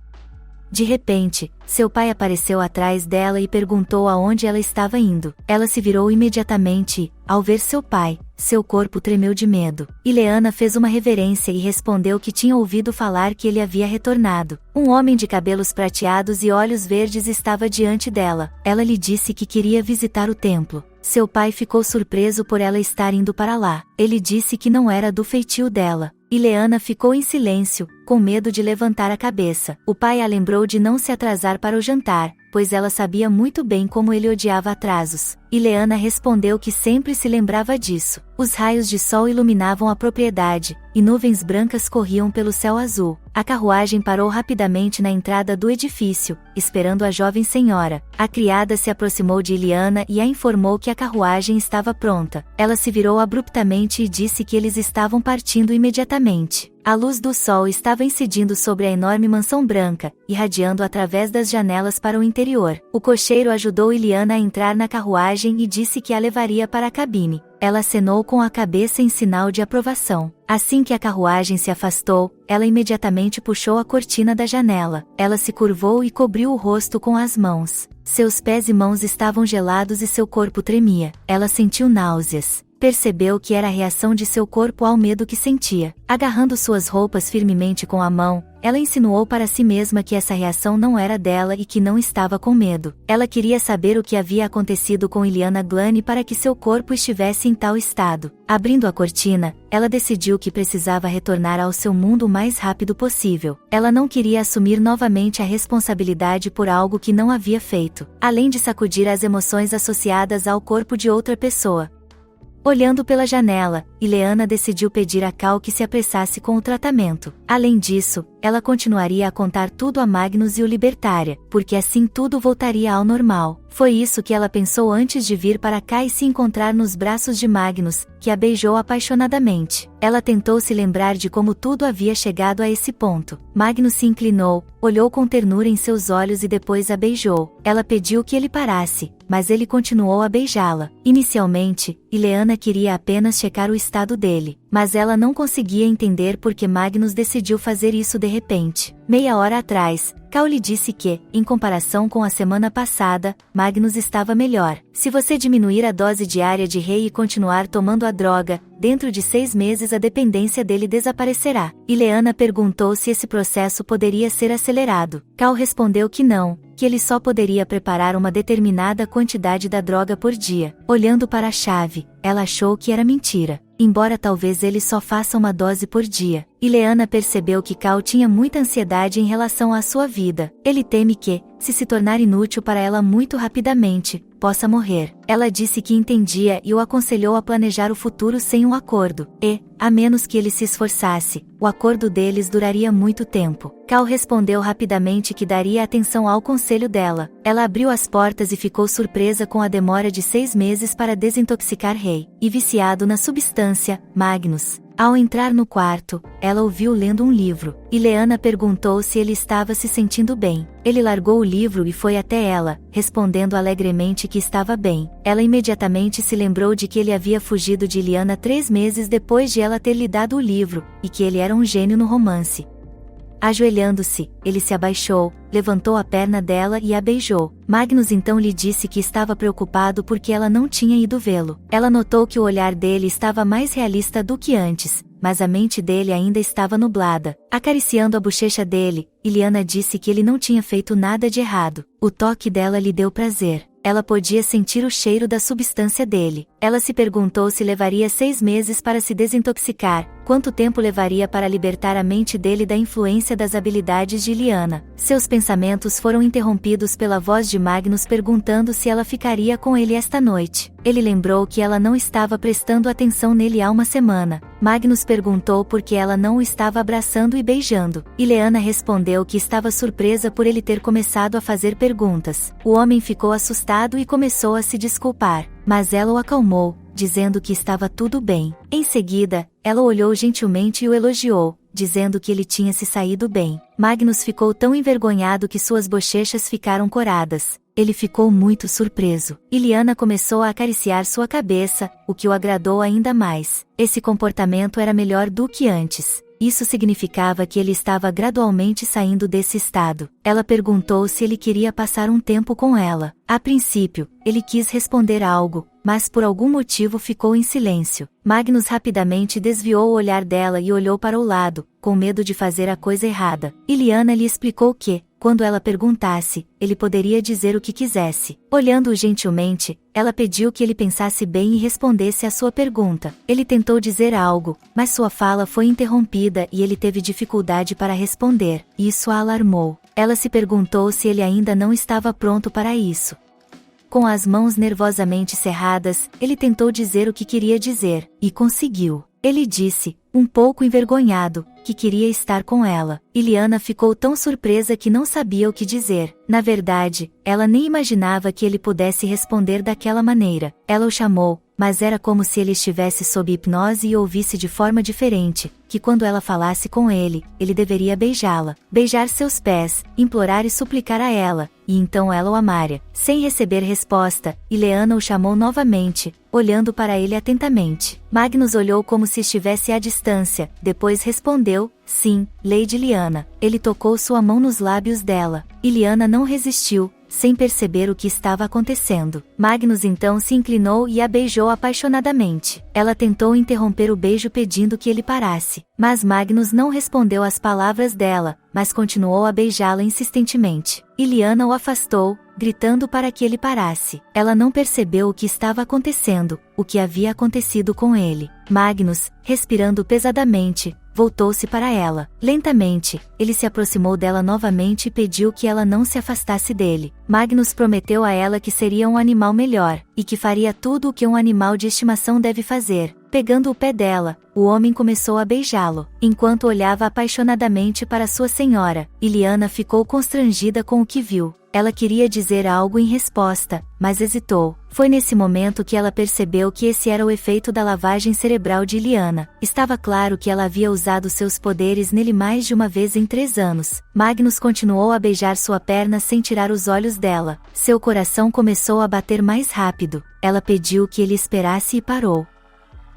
De repente, seu pai apareceu atrás dela e perguntou aonde ela estava indo. Ela se virou imediatamente e, ao ver seu pai, seu corpo tremeu de medo. Ileana fez uma reverência e respondeu que tinha ouvido falar que ele havia retornado. Um homem de cabelos prateados e olhos verdes estava diante dela. Ela lhe disse que queria visitar o templo. Seu pai ficou surpreso por ela estar indo para lá. Ele disse que não era do feitio dela. Ileana ficou em silêncio, com medo de levantar a cabeça. O pai a lembrou de não se atrasar para o jantar, pois ela sabia muito bem como ele odiava atrasos. Ileana respondeu que sempre se lembrava disso. Os raios de sol iluminavam a propriedade, e nuvens brancas corriam pelo céu azul. A carruagem parou rapidamente na entrada do edifício, esperando a jovem senhora. A criada se aproximou de Ileana e a informou que a carruagem estava pronta. Ela se virou abruptamente e disse que eles estavam partindo imediatamente. A luz do sol estava incidindo sobre a enorme mansão branca, irradiando através das janelas para o interior. O cocheiro ajudou Ileana a entrar na carruagem e disse que a levaria para a cabine. Ela acenou com a cabeça em sinal de aprovação. Assim que a carruagem se afastou, ela imediatamente puxou a cortina da janela. Ela se curvou e cobriu o rosto com as mãos. Seus pés e mãos estavam gelados e seu corpo tremia. Ela sentiu náuseas. Percebeu que era a reação de seu corpo ao medo que sentia. Agarrando suas roupas firmemente com a mão, ela insinuou para si mesma que essa reação não era dela e que não estava com medo. Ela queria saber o que havia acontecido com Ileana Glane para que seu corpo estivesse em tal estado. Abrindo a cortina, ela decidiu que precisava retornar ao seu mundo o mais rápido possível. Ela não queria assumir novamente a responsabilidade por algo que não havia feito, além de sacudir as emoções associadas ao corpo de outra pessoa. Olhando pela janela, Ileana decidiu pedir a Cal que se apressasse com o tratamento. Além disso, ela continuaria a contar tudo a Magnus e o libertaria, porque assim tudo voltaria ao normal. Foi isso que ela pensou antes de vir para cá e se encontrar nos braços de Magnus, que a beijou apaixonadamente. Ela tentou se lembrar de como tudo havia chegado a esse ponto. Magnus se inclinou, olhou com ternura em seus olhos e depois a beijou. Ela pediu que ele parasse, mas ele continuou a beijá-la. Inicialmente, Ileana queria apenas checar o estado dele, mas ela não conseguia entender por que Magnus decidiu fazer isso de repente. Meia hora atrás, Cal lhe disse que, em comparação com a semana passada, Magnus estava melhor. Se você diminuir a dose diária de rei e continuar tomando a droga, dentro de 6 meses a dependência dele desaparecerá. Ileana perguntou se esse processo poderia ser acelerado. Cal respondeu que não, que ele só poderia preparar uma determinada quantidade da droga por dia. Olhando para a chave, ela achou que era mentira. Embora talvez ele só faça uma dose por dia. Ileana percebeu que Cal tinha muita ansiedade em relação à sua vida. Ele teme que, se tornar inútil para ela muito rapidamente, possa morrer. Ela disse que entendia e o aconselhou a planejar o futuro sem um acordo. E, a menos que ele se esforçasse, o acordo deles duraria muito tempo. Cal respondeu rapidamente que daria atenção ao conselho dela. Ela abriu as portas e ficou surpresa com a demora de 6 meses para desintoxicar Rei. E viciado na substância, Magnus. Ao entrar no quarto, ela ouviu lendo um livro. Ileana perguntou se ele estava se sentindo bem. Ele largou o livro e foi até ela, respondendo alegremente que estava bem. Ela imediatamente se lembrou de que ele havia fugido de Ileana 3 meses depois de ela ter lhe dado o livro, e que ele era um gênio no romance. Ajoelhando-se, ele se abaixou, levantou a perna dela e a beijou. Magnus então lhe disse que estava preocupado porque ela não tinha ido vê-lo. Ela notou que o olhar dele estava mais realista do que antes, mas a mente dele ainda estava nublada. Acariciando a bochecha dele, Ileana disse que ele não tinha feito nada de errado. O toque dela lhe deu prazer. Ela podia sentir o cheiro da substância dele. Ela se perguntou se levaria 6 meses para se desintoxicar, quanto tempo levaria para libertar a mente dele da influência das habilidades de Ileana. Seus pensamentos foram interrompidos pela voz de Magnus perguntando se ela ficaria com ele esta noite. Ele lembrou que ela não estava prestando atenção nele há uma semana. Magnus perguntou por que ela não o estava abraçando e beijando. Ileana respondeu que estava surpresa por ele ter começado a fazer perguntas. O homem ficou assustado e começou a se desculpar, mas ela o acalmou, dizendo que estava tudo bem. Em seguida, ela olhou gentilmente e o elogiou, dizendo que ele tinha se saído bem. Magnus ficou tão envergonhado que suas bochechas ficaram coradas. Ele ficou muito surpreso. Ileana começou a acariciar sua cabeça, o que o agradou ainda mais. Esse comportamento era melhor do que antes. Isso significava que ele estava gradualmente saindo desse estado. Ela perguntou se ele queria passar um tempo com ela. A princípio, ele quis responder algo, mas por algum motivo ficou em silêncio. Magnus rapidamente desviou o olhar dela e olhou para o lado, com medo de fazer a coisa errada. Ileana lhe explicou que, quando ela perguntasse, ele poderia dizer o que quisesse. Olhando-o gentilmente, ela pediu que ele pensasse bem e respondesse à sua pergunta. Ele tentou dizer algo, mas sua fala foi interrompida e ele teve dificuldade para responder. Isso a alarmou. Ela se perguntou se ele ainda não estava pronto para isso. Com as mãos nervosamente cerradas, ele tentou dizer o que queria dizer, e conseguiu. Ele disse, um pouco envergonhado, que queria estar com ela. Ileana ficou tão surpresa que não sabia o que dizer. Na verdade, ela nem imaginava que ele pudesse responder daquela maneira. Ela o chamou, mas era como se ele estivesse sob hipnose e ouvisse de forma diferente, que quando ela falasse com ele, ele deveria beijá-la, beijar seus pés, implorar e suplicar a ela, e então ela o amaria. Sem receber resposta, Ileana o chamou novamente, olhando para ele atentamente. Magnus olhou como se estivesse à distância, depois respondeu, sim, Lady Ileana. Ele tocou sua mão nos lábios dela. Ileana não resistiu, sem perceber o que estava acontecendo. Magnus então se inclinou e a beijou apaixonadamente. Ela tentou interromper o beijo pedindo que ele parasse, mas Magnus não respondeu às palavras dela, mas continuou a beijá-la insistentemente. Ileana o afastou, gritando para que ele parasse. Ela não percebeu o que estava acontecendo, o que havia acontecido com ele. Magnus, respirando pesadamente, voltou-se para ela. Lentamente, ele se aproximou dela novamente e pediu que ela não se afastasse dele. Magnus prometeu a ela que seria um animal melhor, e que faria tudo o que um animal de estimação deve fazer. Pegando o pé dela, o homem começou a beijá-lo, enquanto olhava apaixonadamente para sua senhora, e Liana ficou constrangida com o que viu. Ela queria dizer algo em resposta, mas hesitou. Foi nesse momento que ela percebeu que esse era o efeito da lavagem cerebral de Liana. Estava claro que ela havia usado seus poderes nele mais de uma vez em 3 anos. Magnus continuou a beijar sua perna sem tirar os olhos dela. Seu coração começou a bater mais rápido. Ela pediu que ele esperasse e parou.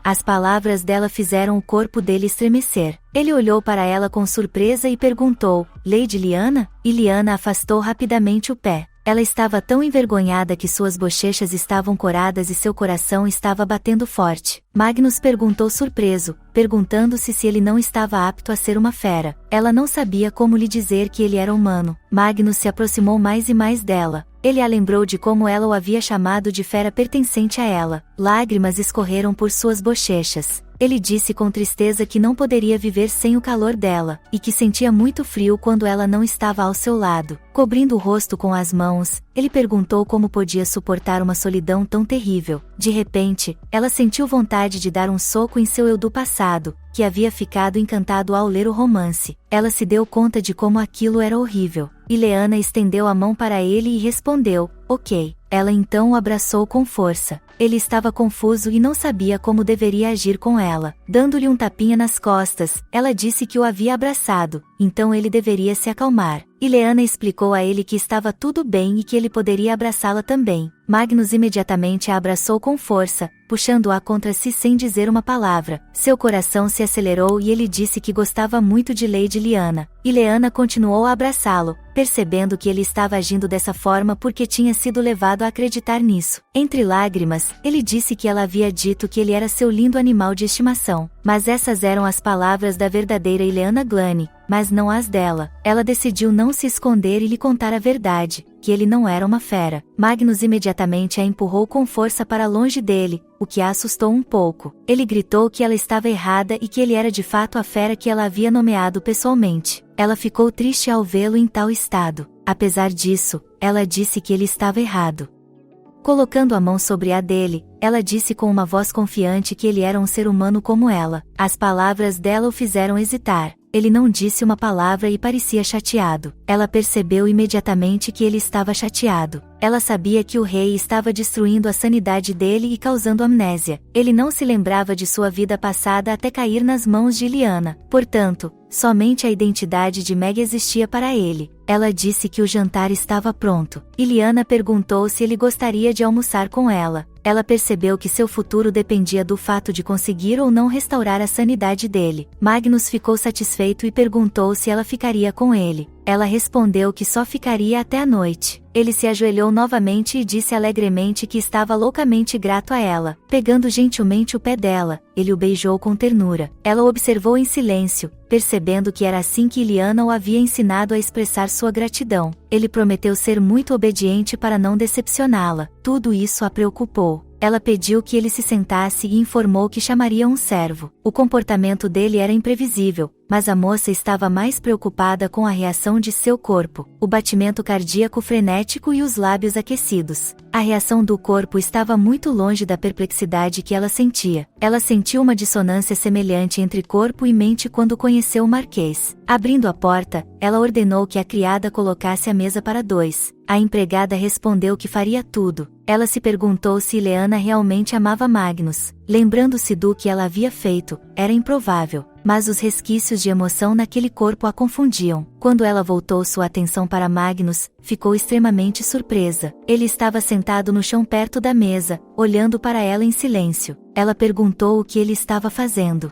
As palavras dela fizeram o corpo dele estremecer. Ele olhou para ela com surpresa e perguntou: Lady Liana? E Liana afastou rapidamente o pé. Ela estava tão envergonhada que suas bochechas estavam coradas e seu coração estava batendo forte. Magnus perguntou surpreso, perguntando-se se ele não estava apto a ser uma fera. Ela não sabia como lhe dizer que ele era humano. Magnus se aproximou mais e mais dela. Ele a lembrou de como ela o havia chamado de fera pertencente a ela. Lágrimas escorreram por suas bochechas. Ele disse com tristeza que não poderia viver sem o calor dela, e que sentia muito frio quando ela não estava ao seu lado. Cobrindo o rosto com as mãos, ele perguntou como podia suportar uma solidão tão terrível. De repente, ela sentiu vontade de dar um soco em seu eu do passado, que havia ficado encantado ao ler o romance. Ela se deu conta de como aquilo era horrível. E Liana estendeu a mão para ele e respondeu: ok. Ela então o abraçou com força. Ele estava confuso e não sabia como deveria agir com ela. Dando-lhe um tapinha nas costas, ela disse que o havia abraçado, então ele deveria se acalmar. E Liana explicou a ele que estava tudo bem e que ele poderia abraçá-la também. Magnus imediatamente a abraçou com força, puxando-a contra si sem dizer uma palavra. Seu coração se acelerou e ele disse que gostava muito de Lady Liana. E Liana continuou a abraçá-lo, percebendo que ele estava agindo dessa forma porque tinha sido levado a acreditar nisso. Entre lágrimas, ele disse que ela havia dito que ele era seu lindo animal de estimação. Mas essas eram as palavras da verdadeira Ileana Glane, mas não as dela. Ela decidiu não se esconder e lhe contar a verdade, que ele não era uma fera. Magnus imediatamente a empurrou com força para longe dele, o que a assustou um pouco. Ele gritou que ela estava errada e que ele era de fato a fera que ela havia nomeado pessoalmente. Ela ficou triste ao vê-lo em tal estado. Apesar disso, ela disse que ele estava errado. Colocando a mão sobre a dele, ela disse com uma voz confiante que ele era um ser humano como ela. As palavras dela o fizeram hesitar. Ele não disse uma palavra e parecia chateado. Ela percebeu imediatamente que ele estava chateado. Ela sabia que o rei estava destruindo a sanidade dele e causando amnésia. Ele não se lembrava de sua vida passada até cair nas mãos de Liana. Portanto, somente a identidade de Meg existia para ele. Ela disse que o jantar estava pronto. E Liana perguntou se ele gostaria de almoçar com ela. Ela percebeu que seu futuro dependia do fato de conseguir ou não restaurar a sanidade dele. Magnus ficou satisfeito e perguntou se ela ficaria com ele. Ela respondeu que só ficaria até a noite. Ele se ajoelhou novamente e disse alegremente que estava loucamente grato a ela. Pegando gentilmente o pé dela, ele o beijou com ternura. Ela o observou em silêncio, percebendo que era assim que Liana o havia ensinado a expressar sua gratidão. Ele prometeu ser muito obediente para não decepcioná-la. Tudo isso a preocupou. Ela pediu que ele se sentasse e informou que chamaria um servo. O comportamento dele era imprevisível, mas a moça estava mais preocupada com a reação de seu corpo, o batimento cardíaco frenético e os lábios aquecidos. A reação do corpo estava muito longe da perplexidade que ela sentia. Ela sentiu uma dissonância semelhante entre corpo e mente quando conheceu o Marquês. Abrindo a porta, ela ordenou que a criada colocasse a mesa para 2. A empregada respondeu que faria tudo. Ela se perguntou se Liana realmente amava Magnus. Lembrando-se do que ela havia feito, era improvável, mas os resquícios de emoção naquele corpo a confundiam. Quando ela voltou sua atenção para Magnus, ficou extremamente surpresa. Ele estava sentado no chão perto da mesa, olhando para ela em silêncio. Ela perguntou o que ele estava fazendo.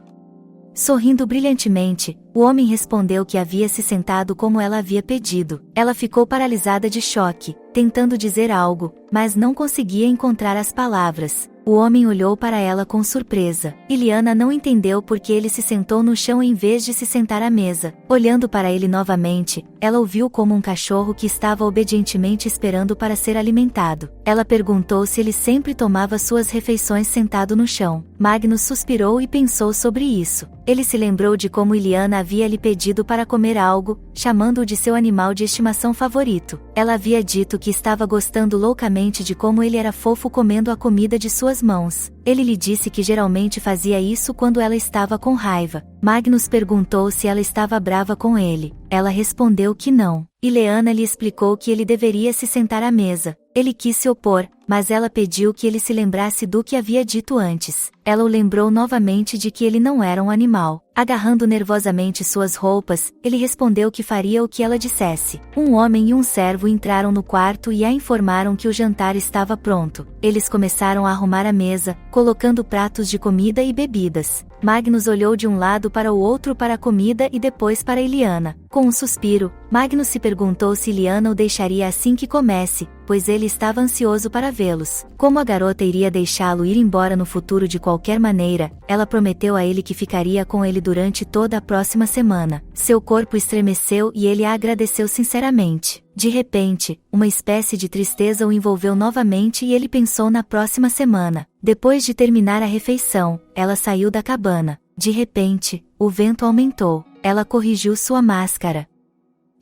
Sorrindo brilhantemente, o homem respondeu que havia se sentado como ela havia pedido. Ela ficou paralisada de choque, tentando dizer algo, mas não conseguia encontrar as palavras. O homem olhou para ela com surpresa. E Liana não entendeu por que ele se sentou no chão em vez de se sentar à mesa. Olhando para ele novamente, ela o viu como um cachorro que estava obedientemente esperando para ser alimentado. Ela perguntou se ele sempre tomava suas refeições sentado no chão. Magnus suspirou e pensou sobre isso. Ele se lembrou de como Liana havia lhe pedido para comer algo, chamando-o de seu animal de estimação favorito. Ela havia dito que estava gostando loucamente de como ele era fofo comendo a comida de sua suas mãos. Ele lhe disse que geralmente fazia isso quando ela estava com raiva. Magnus perguntou se ela estava brava com ele. Ela respondeu que não. Ileana lhe explicou que ele deveria se sentar à mesa. Ele quis se opor, mas ela pediu que ele se lembrasse do que havia dito antes. Ela o lembrou novamente de que ele não era um animal. Agarrando nervosamente suas roupas, ele respondeu que faria o que ela dissesse. Um homem e um servo entraram no quarto e a informaram que o jantar estava pronto. Eles começaram a arrumar a mesa, colocando pratos de comida e bebidas. Magnus olhou de um lado para o outro para a comida e depois para Ileana. Com um suspiro, Magnus se perguntou se Ileana o deixaria assim que comece, pois ele estava ansioso para vê-los. Como a garota iria deixá-lo ir embora no futuro de qualquer maneira, ela prometeu a ele que ficaria com ele durante toda a próxima semana. Seu corpo estremeceu e ele a agradeceu sinceramente. De repente, uma espécie de tristeza o envolveu novamente e ele pensou na próxima semana. Depois de terminar a refeição, ela saiu da cabana. De repente, o vento aumentou. Ela corrigiu sua máscara.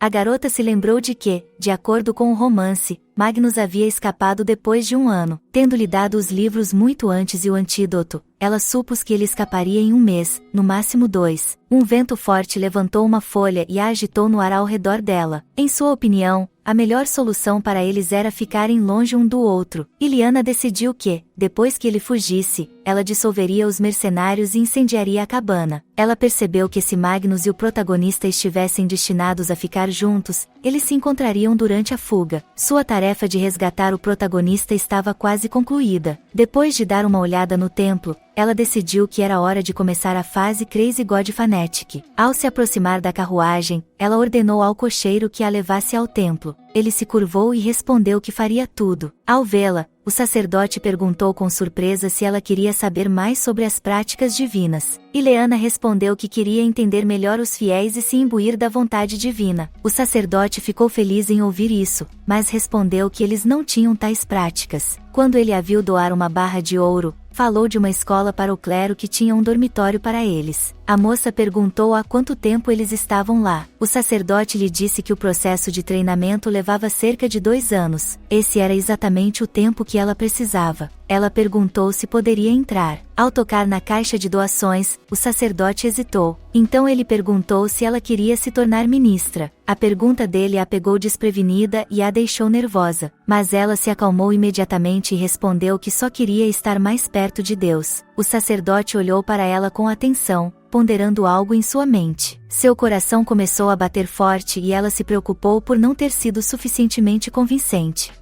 A garota se lembrou de que, de acordo com o romance, Magnus havia escapado depois de 1 ano. Tendo-lhe dado os livros muito antes e o antídoto, ela supôs que ele escaparia em 1 mês, no máximo 2. Um vento forte levantou uma folha e a agitou no ar ao redor dela. Em sua opinião, a melhor solução para eles era ficarem longe um do outro. Ileana decidiu que, depois que ele fugisse, ela dissolveria os mercenários e incendiaria a cabana. Ela percebeu que se Magnus e o protagonista estivessem destinados a ficar juntos, eles se encontrariam durante a fuga. Sua tarefa de resgatar o protagonista estava quase concluída. Depois de dar uma olhada no templo, ela decidiu que era hora de começar a fase Crazy God Fanatic. Ao se aproximar da carruagem, ela ordenou ao cocheiro que a levasse ao templo. Ele se curvou e respondeu que faria tudo. Ao vê-la, o sacerdote perguntou com surpresa se ela queria saber mais sobre as práticas divinas. Ileana respondeu que queria entender melhor os fiéis e se imbuir da vontade divina. O sacerdote ficou feliz em ouvir isso, mas respondeu que eles não tinham tais práticas. Quando ele a viu doar uma barra de ouro, falou de uma escola para o clero que tinha um dormitório para eles. A moça perguntou há quanto tempo eles estavam lá. O sacerdote lhe disse que o processo de treinamento levava cerca de 2 anos. Esse era exatamente o tempo que ela precisava. Ela perguntou se poderia entrar. Ao tocar na caixa de doações, o sacerdote hesitou. Então ele perguntou se ela queria se tornar ministra. A pergunta dele a pegou desprevenida e a deixou nervosa. Mas ela se acalmou imediatamente e respondeu que só queria estar mais perto de Deus. O sacerdote olhou para ela com atenção, ponderando algo em sua mente. Seu coração começou a bater forte e ela se preocupou por não ter sido suficientemente convincente.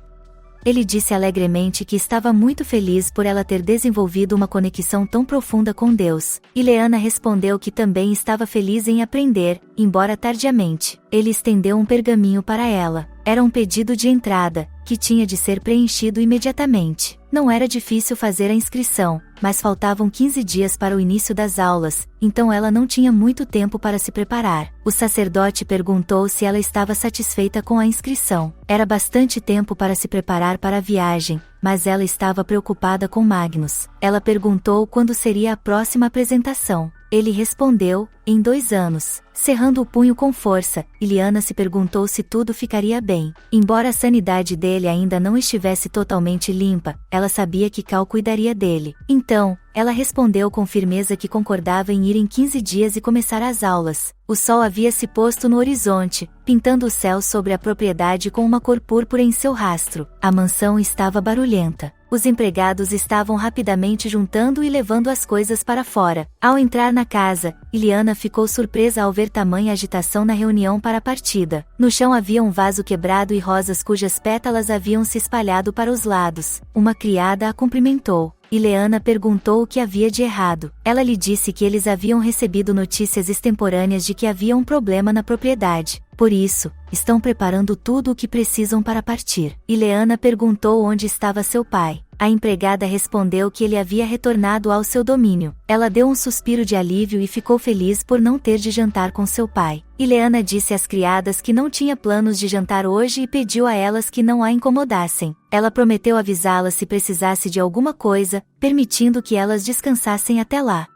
Ele disse alegremente que estava muito feliz por ela ter desenvolvido uma conexão tão profunda com Deus. Ileana respondeu que também estava feliz em aprender, embora tardiamente. Ele estendeu um pergaminho para ela. Era um pedido de entrada, que tinha de ser preenchido imediatamente. Não era difícil fazer a inscrição, mas faltavam 15 dias para o início das aulas, então ela não tinha muito tempo para se preparar. O sacerdote perguntou se ela estava satisfeita com a inscrição. Era bastante tempo para se preparar para a viagem, mas ela estava preocupada com Magnus. Ela perguntou quando seria a próxima apresentação. Ele respondeu, em 2 anos. Cerrando o punho com força, Ileana se perguntou se tudo ficaria bem. Embora a sanidade dele ainda não estivesse totalmente limpa, ela sabia que Cal cuidaria dele. Então, ela respondeu com firmeza que concordava em ir em 15 dias e começar as aulas. O sol havia se posto no horizonte, pintando o céu sobre a propriedade com uma cor púrpura em seu rastro. A mansão estava barulhenta. Os empregados estavam rapidamente juntando e levando as coisas para fora. Ao entrar na casa, Ileana ficou surpresa ao ver tamanha agitação na reunião para a partida. No chão havia um vaso quebrado e rosas cujas pétalas haviam se espalhado para os lados. Uma criada a cumprimentou. Ileana perguntou o que havia de errado. Ela lhe disse que eles haviam recebido notícias extemporâneas de que havia um problema na propriedade. Por isso, estão preparando tudo o que precisam para partir. Ileana perguntou onde estava seu pai. A empregada respondeu que ele havia retornado ao seu domínio. Ela deu um suspiro de alívio e ficou feliz por não ter de jantar com seu pai. Ileana disse às criadas que não tinha planos de jantar hoje e pediu a elas que não a incomodassem. Ela prometeu avisá-las se precisasse de alguma coisa, permitindo que elas descansassem até lá.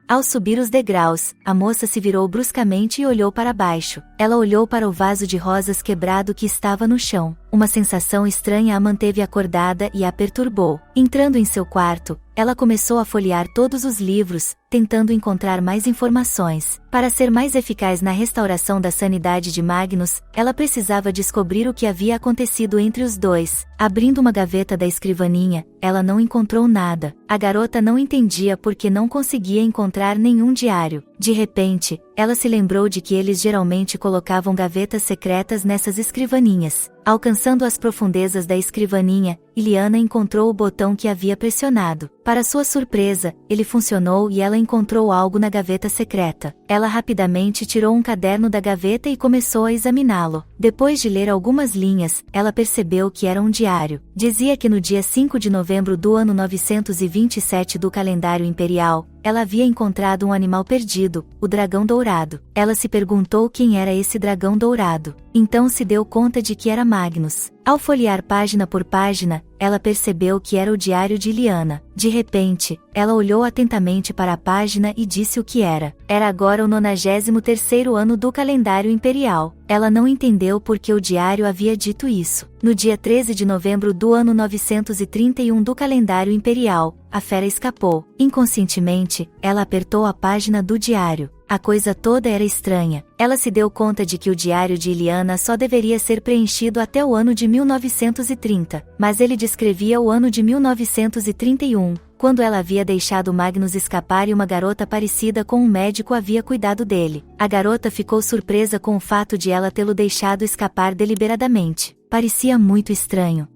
Ao subir os degraus, a moça se virou bruscamente e olhou para baixo. Ela olhou para o vaso de rosas quebrado que estava no chão. Uma sensação estranha a manteve acordada e a perturbou. Entrando em seu quarto, ela começou a folhear todos os livros, tentando encontrar mais informações. Para ser mais eficaz na restauração da sanidade de Magnus, ela precisava descobrir o que havia acontecido entre os dois. Abrindo uma gaveta da escrivaninha, ela não encontrou nada. A garota não entendia por que não conseguia encontrar nenhum diário. De repente, ela se lembrou de que eles geralmente colocavam gavetas secretas nessas escrivaninhas. Alcançando as profundezas da escrivaninha, Iliana encontrou o botão que havia pressionado. Para sua surpresa, ele funcionou e ela encontrou algo na gaveta secreta. Ela rapidamente tirou um caderno da gaveta e começou a examiná-lo. Depois de ler algumas linhas, ela percebeu que era um diário. Dizia que no dia 5 de novembro do ano 927 do calendário imperial, ela havia encontrado um animal perdido, o dragão dourado. Ela se perguntou quem era esse dragão dourado. Então se deu conta de que era Magnus. Ao folhear página por página, ela percebeu que era o diário de Iliana. De repente, ela olhou atentamente para a página e disse o que era. Era agora o 93º ano do calendário imperial. Ela não entendeu por que o diário havia dito isso. No dia 13 de novembro do ano 931 do calendário imperial, a fera escapou. Inconscientemente, ela apertou a página do diário. A coisa toda era estranha. Ela se deu conta de que o diário de Iliana só deveria ser preenchido até o ano de 1930, mas ele descrevia o ano de 1931, quando ela havia deixado Magnus escapar e uma garota parecida com um médico havia cuidado dele. A garota ficou surpresa com o fato de ela tê-lo deixado escapar deliberadamente. Parecia muito estranho.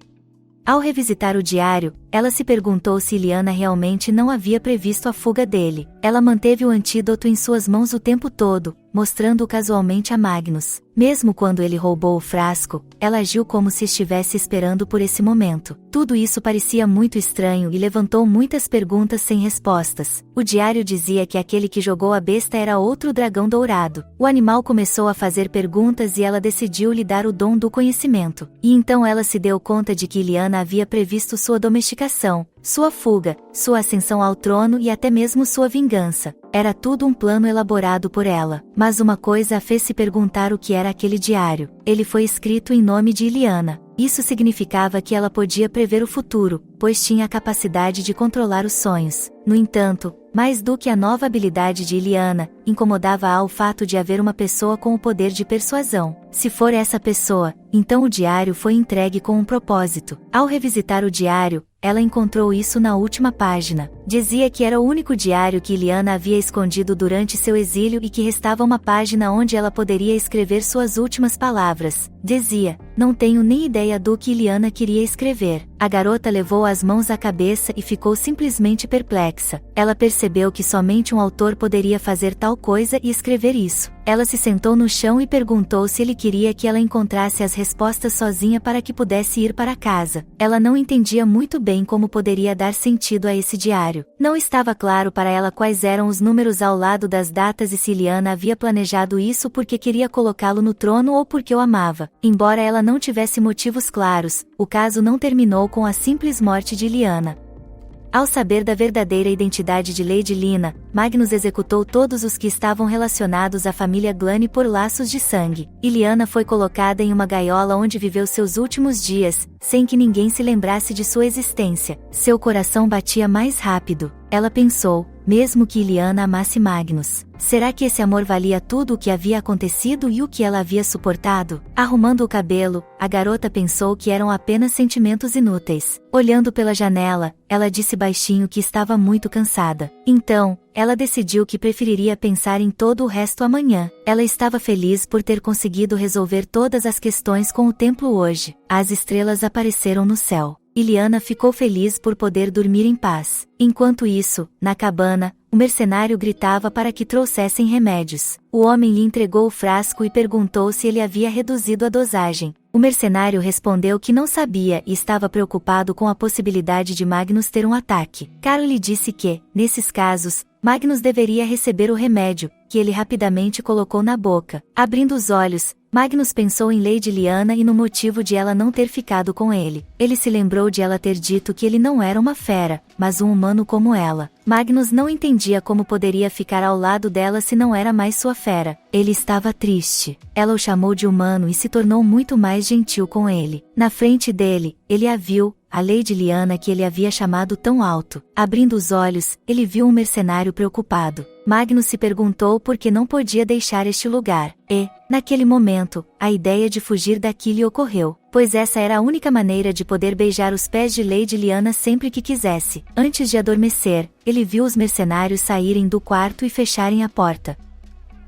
Ao revisitar o diário, ela se perguntou se Iliana realmente não havia previsto a fuga dele. Ela manteve o antídoto em suas mãos o tempo todo, mostrando-o casualmente a Magnus. Mesmo quando ele roubou o frasco, ela agiu como se estivesse esperando por esse momento. Tudo isso parecia muito estranho e levantou muitas perguntas sem respostas. O diário dizia que aquele que jogou a besta era outro dragão dourado. O animal começou a fazer perguntas e ela decidiu lhe dar o dom do conhecimento. E então ela se deu conta de que Iliana havia previsto sua domesticação, sua fuga, sua ascensão ao trono e até mesmo sua vingança. Era tudo um plano elaborado por ela. Mas uma coisa a fez se perguntar o que era aquele diário. Ele foi escrito em nome de Iliana. Isso significava que ela podia prever o futuro, pois tinha a capacidade de controlar os sonhos. No entanto, mais do que a nova habilidade de Iliana, incomodava-a o fato de haver uma pessoa com o poder de persuasão. Se for essa pessoa, então o diário foi entregue com um propósito. Ao revisitar o diário, ela encontrou isso na última página. Dizia que era o único diário que Iliana havia escondido durante seu exílio e que restava uma página onde ela poderia escrever suas últimas palavras. Dizia: "Não tenho nem ideia do que Iliana queria escrever." A garota levou as mãos à cabeça e ficou simplesmente perplexa. Ela percebeu que somente um autor poderia fazer tal coisa e escrever isso. Ela se sentou no chão e perguntou se ele queria que ela encontrasse as respostas sozinha para que pudesse ir para casa. Ela não entendia muito bem como poderia dar sentido a esse diário. Não estava claro para ela quais eram os números ao lado das datas e se Iliana havia planejado isso porque queria colocá-lo no trono ou porque o amava. Embora ela não tivesse motivos claros, o caso não terminou com a simples morte de Iliana. Ao saber da verdadeira identidade de Lady Lina, Magnus executou todos os que estavam relacionados à família Glane por laços de sangue. Iliana foi colocada em uma gaiola onde viveu seus últimos dias, sem que ninguém se lembrasse de sua existência. Seu coração batia mais rápido. Ela pensou, mesmo que Iliana amasse Magnus, será que esse amor valia tudo o que havia acontecido e o que ela havia suportado? Arrumando o cabelo, a garota pensou que eram apenas sentimentos inúteis. Olhando pela janela, ela disse baixinho que estava muito cansada. Então, ela decidiu que preferiria pensar em todo o resto amanhã. Ela estava feliz por ter conseguido resolver todas as questões com o templo hoje. As estrelas apareceram no céu. Iliana ficou feliz por poder dormir em paz. Enquanto isso, na cabana, o mercenário gritava para que trouxessem remédios. O homem lhe entregou o frasco e perguntou se ele havia reduzido a dosagem. O mercenário respondeu que não sabia e estava preocupado com a possibilidade de Magnus ter um ataque. Caro lhe disse que, nesses casos, Magnus deveria receber o remédio, que ele rapidamente colocou na boca. Abrindo os olhos, Magnus pensou em Lady Lyanna e no motivo de ela não ter ficado com ele. Ele se lembrou de ela ter dito que ele não era uma fera, mas um humano como ela. Magnus não entendia como poderia ficar ao lado dela se não era mais sua fera. Ele estava triste. Ela o chamou de humano e se tornou muito mais gentil com ele. Na frente dele, ele a viu, a Lady Lyanna que ele havia chamado tão alto. Abrindo os olhos, ele viu um mercenário preocupado. Magnus se perguntou por que não podia deixar este lugar. E, naquele momento, a ideia de fugir daqui lhe ocorreu, pois essa era a única maneira de poder beijar os pés de Lady Lyanna sempre que quisesse. Antes de adormecer, ele viu os mercenários saírem do quarto e fecharem a porta.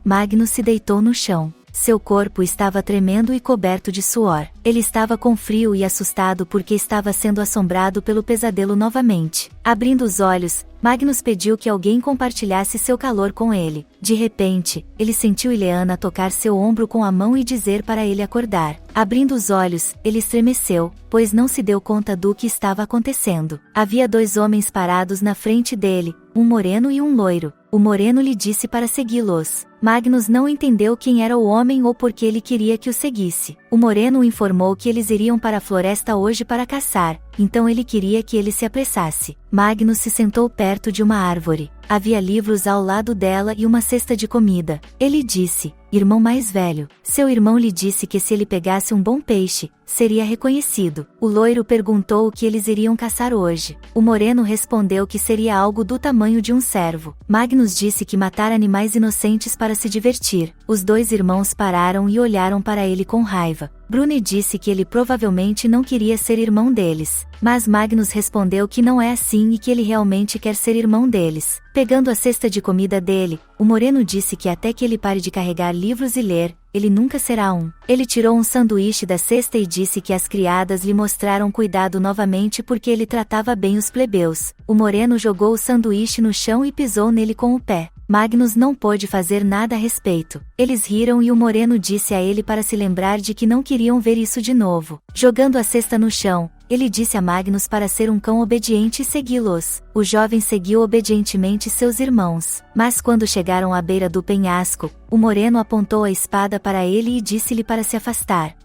Magnus se deitou no chão. Seu corpo estava tremendo e coberto de suor. Ele estava com frio e assustado porque estava sendo assombrado pelo pesadelo novamente. Abrindo os olhos, Magnus pediu que alguém compartilhasse seu calor com ele. De repente, ele sentiu Lyanna tocar seu ombro com a mão e dizer para ele acordar. Abrindo os olhos, ele estremeceu, pois não se deu conta do que estava acontecendo. Havia dois homens parados na frente dele, um moreno e um loiro. O moreno lhe disse para segui-los. Magnus não entendeu quem era o homem ou por que ele queria que o seguisse. O moreno o informou que eles iriam para a floresta hoje para caçar, então ele queria que ele se apressasse. Magnus se sentou perto de uma árvore. Havia livros ao lado dela e uma cesta de comida. Ele disse: "Irmão mais velho." Seu irmão lhe disse que se ele pegasse um bom peixe, seria reconhecido. O loiro perguntou o que eles iriam caçar hoje. O moreno respondeu que seria algo do tamanho de um cervo. Magnus disse que matar animais inocentes para se divertir. Os dois irmãos pararam e olharam para ele com raiva. Brune disse que ele provavelmente não queria ser irmão deles, mas Magnus respondeu que não é assim e que ele realmente quer ser irmão deles. Pegando a cesta de comida dele, o moreno disse que até que ele pare de carregar livros e ler, ele nunca será um. Ele tirou um sanduíche da cesta e disse que as criadas lhe mostraram cuidado novamente porque ele tratava bem os plebeus. O moreno jogou o sanduíche no chão e pisou nele com o pé. Magnus não pôde fazer nada a respeito. Eles riram e o moreno disse a ele para se lembrar de que não queriam ver isso de novo. Jogando a cesta no chão, ele disse a Magnus para ser um cão obediente e segui-los. O jovem seguiu obedientemente seus irmãos. Mas quando chegaram à beira do penhasco, o moreno apontou a espada para ele e disse-lhe para se afastar.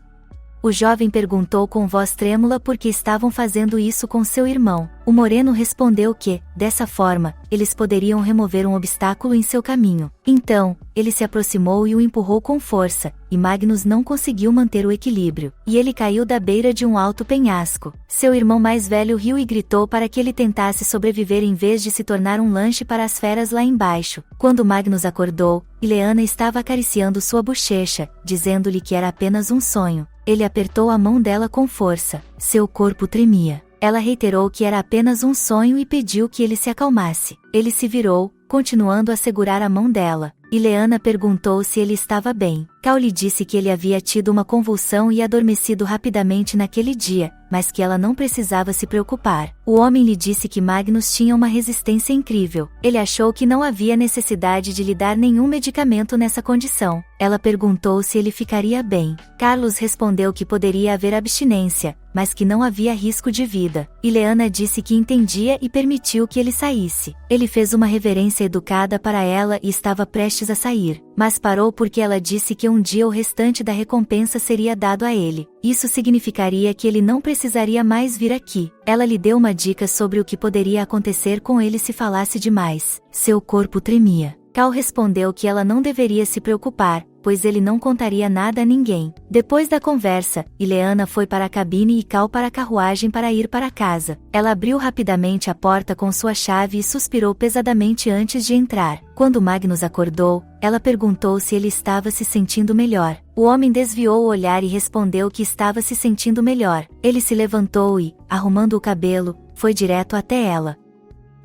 O jovem perguntou com voz trêmula por que estavam fazendo isso com seu irmão. O moreno respondeu que, dessa forma, eles poderiam remover um obstáculo em seu caminho. Então, ele se aproximou e o empurrou com força, e Magnus não conseguiu manter o equilíbrio, e ele caiu da beira de um alto penhasco. Seu irmão mais velho riu e gritou para que ele tentasse sobreviver em vez de se tornar um lanche para as feras lá embaixo. Quando Magnus acordou, Lyanna estava acariciando sua bochecha, dizendo-lhe que era apenas um sonho. Ele apertou a mão dela com força. Seu corpo tremia. Ela reiterou que era apenas um sonho e pediu que ele se acalmasse. Ele se virou, continuando a segurar a mão dela. Lyanna perguntou se ele estava bem. Cal lhe disse que ele havia tido uma convulsão e adormecido rapidamente naquele dia, mas que ela não precisava se preocupar. O homem lhe disse que Magnus tinha uma resistência incrível. Ele achou que não havia necessidade de lhe dar nenhum medicamento nessa condição. Ela perguntou se ele ficaria bem. Carlos respondeu que poderia haver abstinência, mas que não havia risco de vida. Lyanna disse que entendia e permitiu que ele saísse. Ele fez uma reverência educada para ela e estava prestes a sair, mas parou porque ela disse que um dia o restante da recompensa seria dado a ele. Isso significaria que ele não precisaria mais vir aqui. Ela lhe deu uma dica sobre o que poderia acontecer com ele se falasse demais. Seu corpo tremia. Cal respondeu que ela não deveria se preocupar, pois ele não contaria nada a ninguém. Depois da conversa, Lyanna foi para a cabine e Cal para a carruagem para ir para casa. Ela abriu rapidamente a porta com sua chave e suspirou pesadamente antes de entrar. Quando Magnus acordou, ela perguntou se ele estava se sentindo melhor. O homem desviou o olhar e respondeu que estava se sentindo melhor. Ele se levantou e, arrumando o cabelo, foi direto até ela.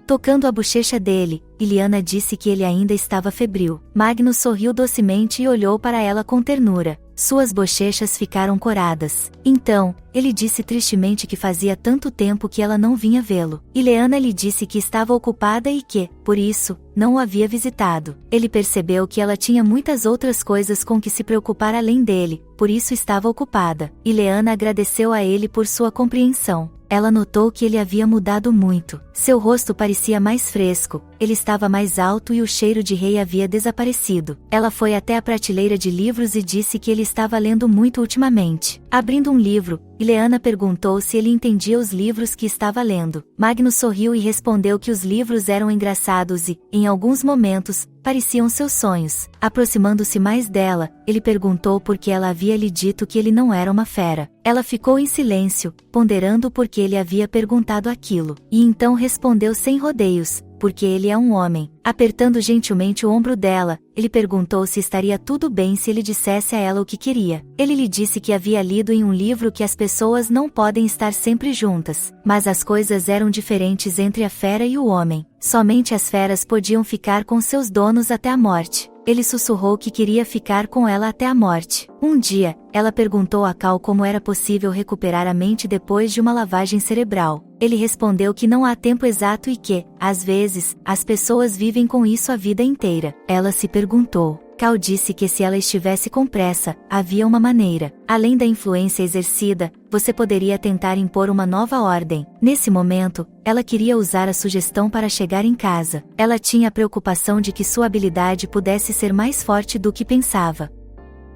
Tocando a bochecha dele, Lyanna disse que ele ainda estava febril. Magnus sorriu docemente e olhou para ela com ternura. Suas bochechas ficaram coradas. Então, ele disse tristemente que fazia tanto tempo que ela não vinha vê-lo. Lyanna lhe disse que estava ocupada e que, por isso, não o havia visitado. Ele percebeu que ela tinha muitas outras coisas com que se preocupar além dele, por isso estava ocupada. Lyanna agradeceu a ele por sua compreensão. ela notou que ele havia mudado muito. Seu rosto parecia mais fresco, ele estava mais alto e o cheiro de rei havia desaparecido. Ela foi até a prateleira de livros e disse que ele estava lendo muito ultimamente. Abrindo um livro, Ileana perguntou se ele entendia os livros que estava lendo. Magnus sorriu e respondeu que os livros eram engraçados e, em alguns momentos, pareciam seus sonhos. Aproximando-se mais dela, ele perguntou por que ela havia lhe dito que ele não era uma fera. Ela ficou em silêncio, ponderando por que ele havia perguntado aquilo, e então respondeu sem rodeios: porque ele é um homem. Apertando gentilmente o ombro dela, ele perguntou se estaria tudo bem se ele dissesse a ela o que queria. Ele lhe disse que havia lido em um livro que as pessoas não podem estar sempre juntas, mas as coisas eram diferentes entre a fera e o homem. Somente as feras podiam ficar com seus donos até a morte. Ele sussurrou que queria ficar com ela até a morte. Um dia, ela perguntou a Cal como era possível recuperar a mente depois de uma lavagem cerebral. Ele respondeu que não há tempo exato e que, às vezes, as pessoas vivem com isso a vida inteira. Ela se perguntou. Cal disse que se ela estivesse com pressa, havia uma maneira. Além da influência exercida, você poderia tentar impor uma nova ordem. Nesse momento, ela queria usar a sugestão para chegar em casa. Ela tinha a preocupação de que sua habilidade pudesse ser mais forte do que pensava.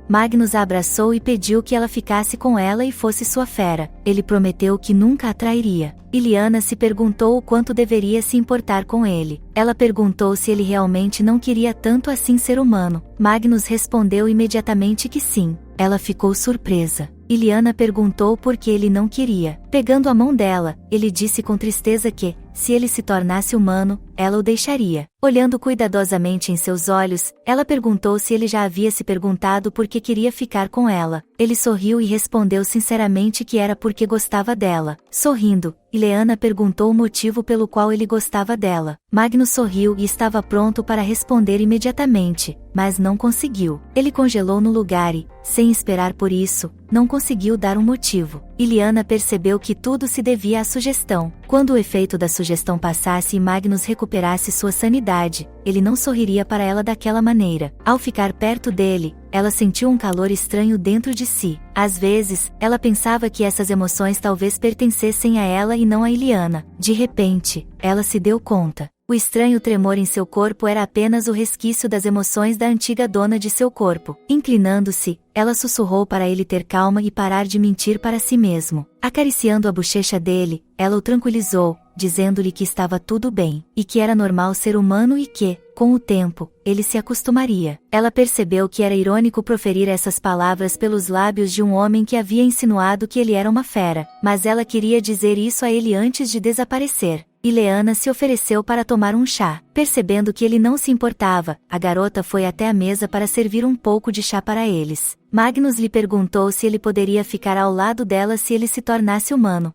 Magnus a abraçou e pediu que ela ficasse com ela e fosse sua fera. Ele prometeu que nunca a trairia. Ileana se perguntou o quanto deveria se importar com ele. Ela perguntou se ele realmente não queria tanto assim ser humano. Magnus respondeu imediatamente que sim. Ela ficou surpresa. Ileana perguntou por que ele não queria. Pegando a mão dela, ele disse com tristeza que, se ele se tornasse humano, ela o deixaria. Olhando cuidadosamente em seus olhos, ela perguntou se ele já havia se perguntado por que queria ficar com ela. Ele sorriu e respondeu sinceramente que era porque gostava dela. Sorrindo, Ileana perguntou o motivo pelo qual ele gostava dela. Magnus sorriu e estava pronto para responder imediatamente, mas não conseguiu. Ele congelou no lugar e, sem esperar por isso, não conseguiu dar um motivo. Ileana percebeu que tudo se devia à sugestão. Quando o efeito da sugestão passasse e Magnus recuperasse sua sanidade, ele não sorriria para ela daquela maneira. Ao ficar perto dele, ela sentiu um calor estranho dentro de si. Às vezes, ela pensava que essas emoções talvez pertencessem a ela e não a Ileana. De repente, ela se deu conta. O estranho tremor em seu corpo era apenas o resquício das emoções da antiga dona de seu corpo. Inclinando-se, ela sussurrou para ele ter calma e parar de mentir para si mesmo. Acariciando a bochecha dele, ela o tranquilizou, dizendo-lhe que estava tudo bem, e que era normal ser humano e que, com o tempo, ele se acostumaria. Ela percebeu que era irônico proferir essas palavras pelos lábios de um homem que havia insinuado que ele era uma fera, mas ela queria dizer isso a ele antes de desaparecer. Ileana se ofereceu para tomar um chá. Percebendo que ele não se importava, a garota foi até a mesa para servir um pouco de chá para eles. Magnus lhe perguntou se ele poderia ficar ao lado dela se ele se tornasse humano.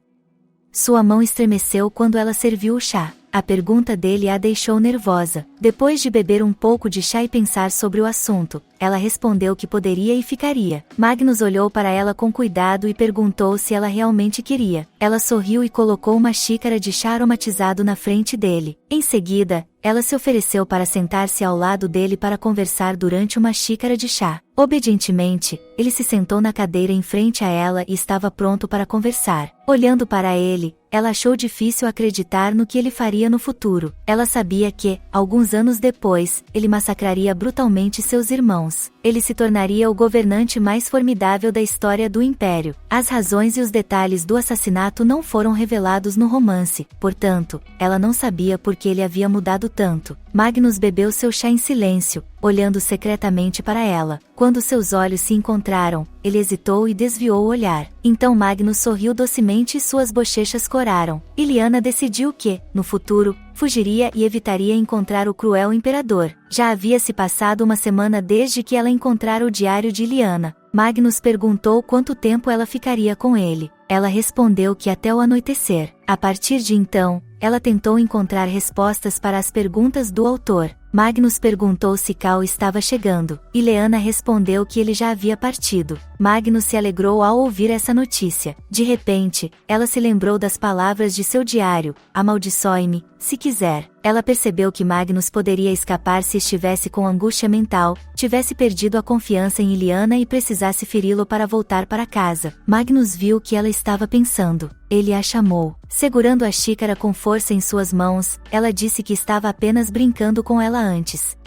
Sua mão estremeceu quando ela serviu o chá. A pergunta dele a deixou nervosa. Depois de beber um pouco de chá e pensar sobre o assunto, ela respondeu que poderia e ficaria. Magnus olhou para ela com cuidado e perguntou se ela realmente queria. Ela sorriu e colocou uma xícara de chá aromatizado na frente dele. Em seguida, ela se ofereceu para sentar-se ao lado dele para conversar durante uma xícara de chá. Obedientemente, ele se sentou na cadeira em frente a ela e estava pronto para conversar. Olhando para ele, ela achou difícil acreditar no que ele faria no futuro. Ela sabia que, alguns anos depois, ele massacraria brutalmente seus irmãos. Ele se tornaria o governante mais formidável da história do Império. As razões e os detalhes do assassinato não foram revelados no romance, portanto, ela não sabia por que ele havia mudado tanto. Magnus bebeu seu chá em silêncio, olhando secretamente para ela. Quando seus olhos se encontraram, ele hesitou e desviou o olhar. Então Magnus sorriu docemente e suas bochechas coraram. Ileana decidiu que, no futuro, fugiria e evitaria encontrar o cruel imperador. Já havia se passado uma semana desde que ela encontrara o diário de Ileana. Magnus perguntou quanto tempo ela ficaria com ele. Ela respondeu que até o anoitecer. A partir de então, ela tentou encontrar respostas para as perguntas do autor. Magnus perguntou se Cal estava chegando. Ileana respondeu que ele já havia partido. Magnus se alegrou ao ouvir essa notícia. De repente, ela se lembrou das palavras de seu diário: amaldiçoe-me, se quiser. Ela percebeu que Magnus poderia escapar se estivesse com angústia mental, tivesse perdido a confiança em Illiana e precisasse feri-lo para voltar para casa. Magnus viu o que ela estava pensando. Ele a chamou. Segurando a xícara com força em suas mãos, ela disse que estava apenas brincando com ela antes.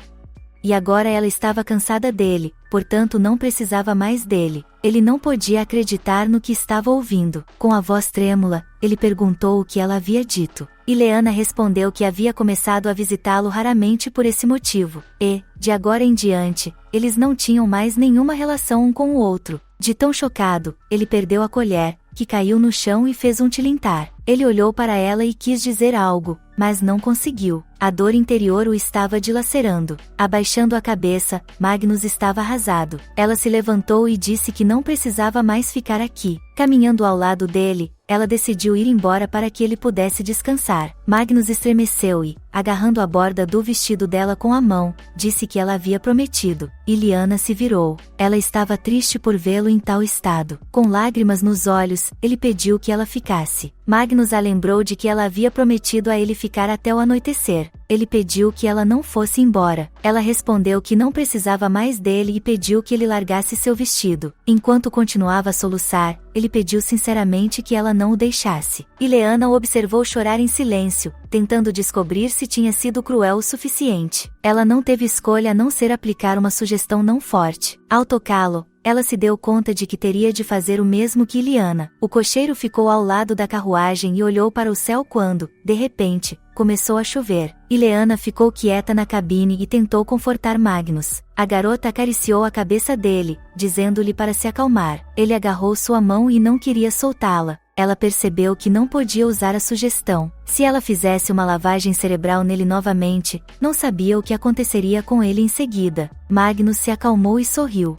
E agora ela estava cansada dele, portanto não precisava mais dele. Ele não podia acreditar no que estava ouvindo. Com a voz trêmula, ele perguntou o que ela havia dito. Illiana respondeu que havia começado a visitá-lo raramente por esse motivo, e, de agora em diante, eles não tinham mais nenhuma relação um com o outro. De tão chocado, ele perdeu a colher, que caiu no chão e fez um tilintar. Ele olhou para ela e quis dizer algo, mas não conseguiu. A dor interior o estava dilacerando. Abaixando a cabeça, Magnus estava arrasado. Ela se levantou e disse que não precisava mais ficar aqui. Caminhando ao lado dele, ela decidiu ir embora para que ele pudesse descansar. Magnus estremeceu e, agarrando a borda do vestido dela com a mão, disse que ela havia prometido. Illiana se virou. Ela estava triste por vê-lo em tal estado. Com lágrimas nos olhos, ele pediu que ela ficasse. Magnus a lembrou de que ela havia prometido a ele ficar até o anoitecer. Ele pediu que ela não fosse embora. Ela respondeu que não precisava mais dele e pediu que ele largasse seu vestido. Enquanto continuava a soluçar, ele pediu sinceramente que ela não o deixasse. Illiana o observou chorar em silêncio, tentando descobrir se tinha sido cruel o suficiente. Ela não teve escolha a não ser aplicar uma sugestão não forte. Ao tocá-lo, ela se deu conta de que teria de fazer o mesmo que Illiana. O cocheiro ficou ao lado da carruagem e olhou para o céu quando, de repente, começou a chover. Illiana ficou quieta na cabine e tentou confortar Magnus. A garota acariciou a cabeça dele, dizendo-lhe para se acalmar. Ele agarrou sua mão e não queria soltá-la. Ela percebeu que não podia usar a sugestão. Se ela fizesse uma lavagem cerebral nele novamente, não sabia o que aconteceria com ele em seguida. Magnus se acalmou e sorriu.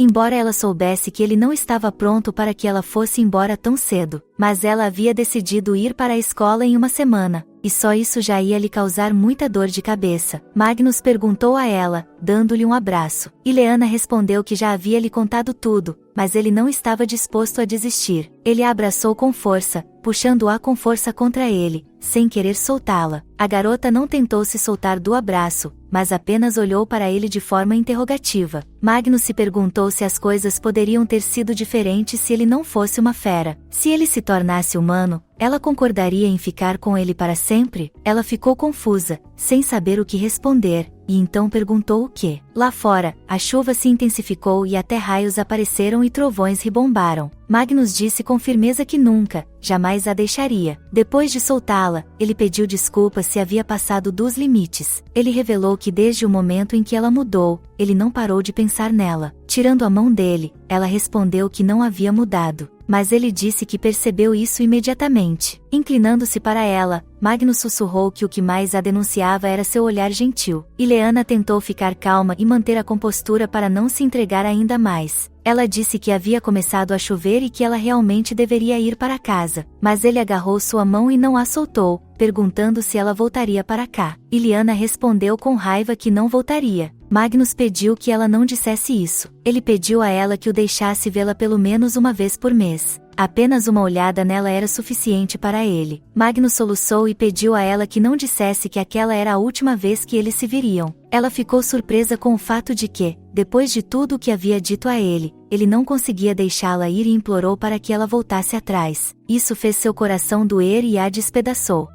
Embora ela soubesse que ele não estava pronto para que ela fosse embora tão cedo, mas ela havia decidido ir para a escola em uma semana, e só isso já ia lhe causar muita dor de cabeça. Magnus perguntou a ela, dando-lhe um abraço. Illiana respondeu que já havia lhe contado tudo, mas ele não estava disposto a desistir. Ele a abraçou com força, puxando-a com força contra ele, sem querer soltá-la. A garota não tentou se soltar do abraço, mas apenas olhou para ele de forma interrogativa. Magnus se perguntou se as coisas poderiam ter sido diferentes se ele não fosse uma fera. Se ele se tornasse humano, ela concordaria em ficar com ele para sempre? Ela ficou confusa, sem saber o que responder, e então perguntou o quê. Lá fora, a chuva se intensificou e até raios apareceram e trovões ribombaram. Magnus disse com firmeza que nunca, jamais a deixaria. Depois de soltá-la, ele pediu desculpas se havia passado dos limites. Ele revelou que desde o momento em que ela mudou, ele não parou de pensar nela. Tirando a mão dele, ela respondeu que não havia mudado. Mas ele disse que percebeu isso imediatamente. Inclinando-se para ela, Magnus sussurrou que o que mais a denunciava era seu olhar gentil. Illiana tentou ficar calma e manter a compostura para não se entregar ainda mais. Ela disse que havia começado a chover e que ela realmente deveria ir para casa, mas ele agarrou sua mão e não a soltou, perguntando se ela voltaria para cá. Illiana respondeu com raiva que não voltaria. Magnus pediu que ela não dissesse isso. Ele pediu a ela que o deixasse vê-la pelo menos uma vez por mês. Apenas uma olhada nela era suficiente para ele. Magnus soluçou e pediu a ela que não dissesse que aquela era a última vez que eles se viriam. Ela ficou surpresa com o fato de que, depois de tudo o que havia dito a ele, ele não conseguia deixá-la ir e implorou para que ela voltasse atrás. Isso fez seu coração doer e a despedaçou.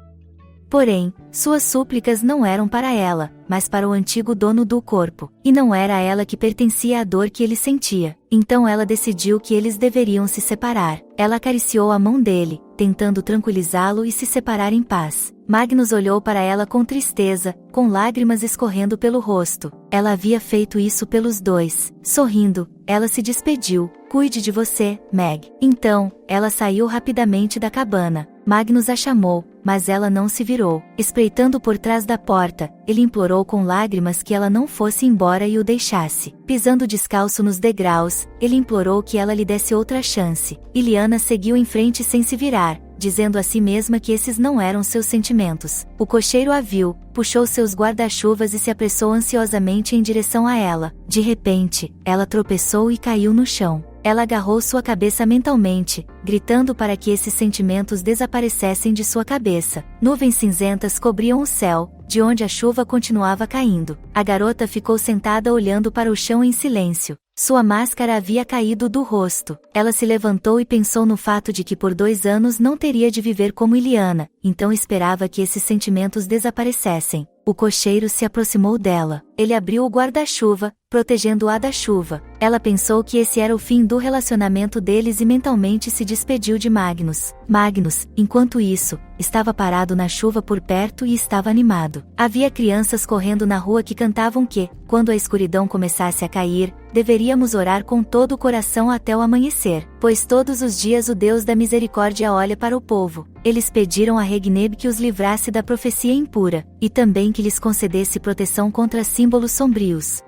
Porém, suas súplicas não eram para ela, mas para o antigo dono do corpo, e não era a ela que pertencia a dor que ele sentia. Então ela decidiu que eles deveriam se separar. Ela acariciou a mão dele, tentando tranquilizá-lo e se separar em paz. Magnus olhou para ela com tristeza, com lágrimas escorrendo pelo rosto. Ela havia feito isso pelos dois. Sorrindo, ela se despediu. Cuide de você, Meg. Então, ela saiu rapidamente da cabana. Magnus a chamou, mas ela não se virou. Espreitando por trás da porta, ele implorou com lágrimas que ela não fosse embora e o deixasse. Pisando descalço nos degraus, ele implorou que ela lhe desse outra chance. Illiana seguiu em frente sem se virar, dizendo a si mesma que esses não eram seus sentimentos. O cocheiro a viu, puxou seus guarda-chuvas e se apressou ansiosamente em direção a ela. De repente, ela tropeçou e caiu no chão. Ela agarrou sua cabeça mentalmente, gritando para que esses sentimentos desaparecessem de sua cabeça. Nuvens cinzentas cobriam o céu, de onde a chuva continuava caindo. A garota ficou sentada olhando para o chão em silêncio. Sua máscara havia caído do rosto. Ela se levantou e pensou no fato de que por 2 anos não teria de viver como Iliana, então esperava que esses sentimentos desaparecessem. O cocheiro se aproximou dela. Ele abriu o guarda-chuva, protegendo-a da chuva. Ela pensou que esse era o fim do relacionamento deles e mentalmente se despediu de Magnus. Magnus, enquanto isso, estava parado na chuva por perto e estava animado. Havia crianças correndo na rua que cantavam que, quando a escuridão começasse a cair, deveríamos orar com todo o coração até o amanhecer, pois todos os dias o Deus da misericórdia olha para o povo. Eles pediram a Regneb que os livrasse da profecia impura, e também que lhes concedesse proteção contra símbolos sombrios.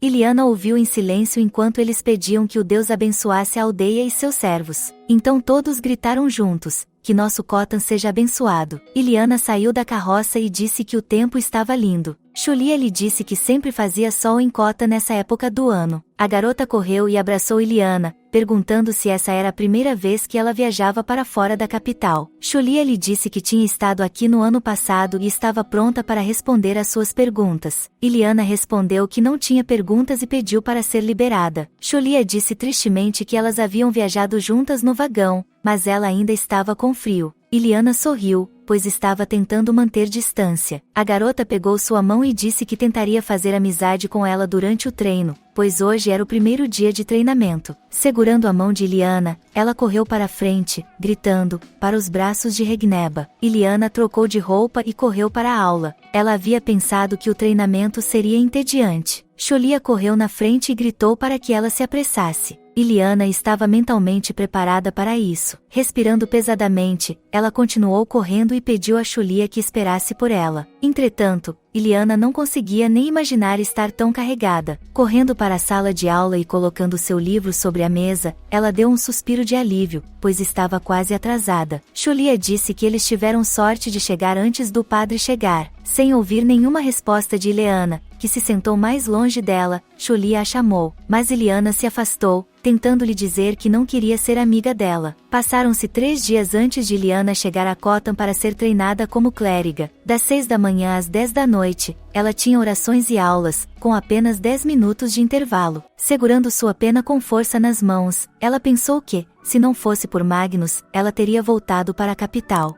Iliana ouviu em silêncio enquanto eles pediam que o Deus abençoasse a aldeia e seus servos. Então todos gritaram juntos: que nosso Khotan seja abençoado. Iliana saiu da carroça e disse que o tempo estava lindo. Xulia lhe disse que sempre fazia sol em Khotan nessa época do ano. A garota correu e abraçou Iliana, perguntando se essa era a primeira vez que ela viajava para fora da capital. Xulia lhe disse que tinha estado aqui no ano passado e estava pronta para responder às suas perguntas. Iliana respondeu que não tinha perguntas e pediu para ser liberada. Xulia disse tristemente que elas haviam viajado juntas no vagão, mas ela ainda estava com frio. Iliana sorriu, pois estava tentando manter distância. A garota pegou sua mão e disse que tentaria fazer amizade com ela durante o treino, pois hoje era o primeiro dia de treinamento. Segurando a mão de Iliana, ela correu para a frente, gritando, para os braços de Regneba. Iliana trocou de roupa e correu para a aula. Ela havia pensado que o treinamento seria entediante. Xulia correu na frente e gritou para que ela se apressasse. Iliana estava mentalmente preparada para isso. Respirando pesadamente, ela continuou correndo e pediu a Xulia que esperasse por ela. Entretanto, Iliana não conseguia nem imaginar estar tão carregada. Correndo para a sala de aula e colocando seu livro sobre a mesa, ela deu um suspiro de alívio, pois estava quase atrasada. Xulia disse que eles tiveram sorte de chegar antes do padre chegar. Sem ouvir nenhuma resposta de Iliana, que se sentou mais longe dela, Xulia a chamou, mas Iliana se afastou, tentando lhe dizer que não queria ser amiga dela. Passaram-se 3 dias antes de Iliana chegar a Khotan para ser treinada como clériga. Das 6 da manhã às 10 da noite, ela tinha orações e aulas, com apenas 10 minutos de intervalo. Segurando sua pena com força nas mãos, ela pensou que, se não fosse por Magnus, ela teria voltado para a capital.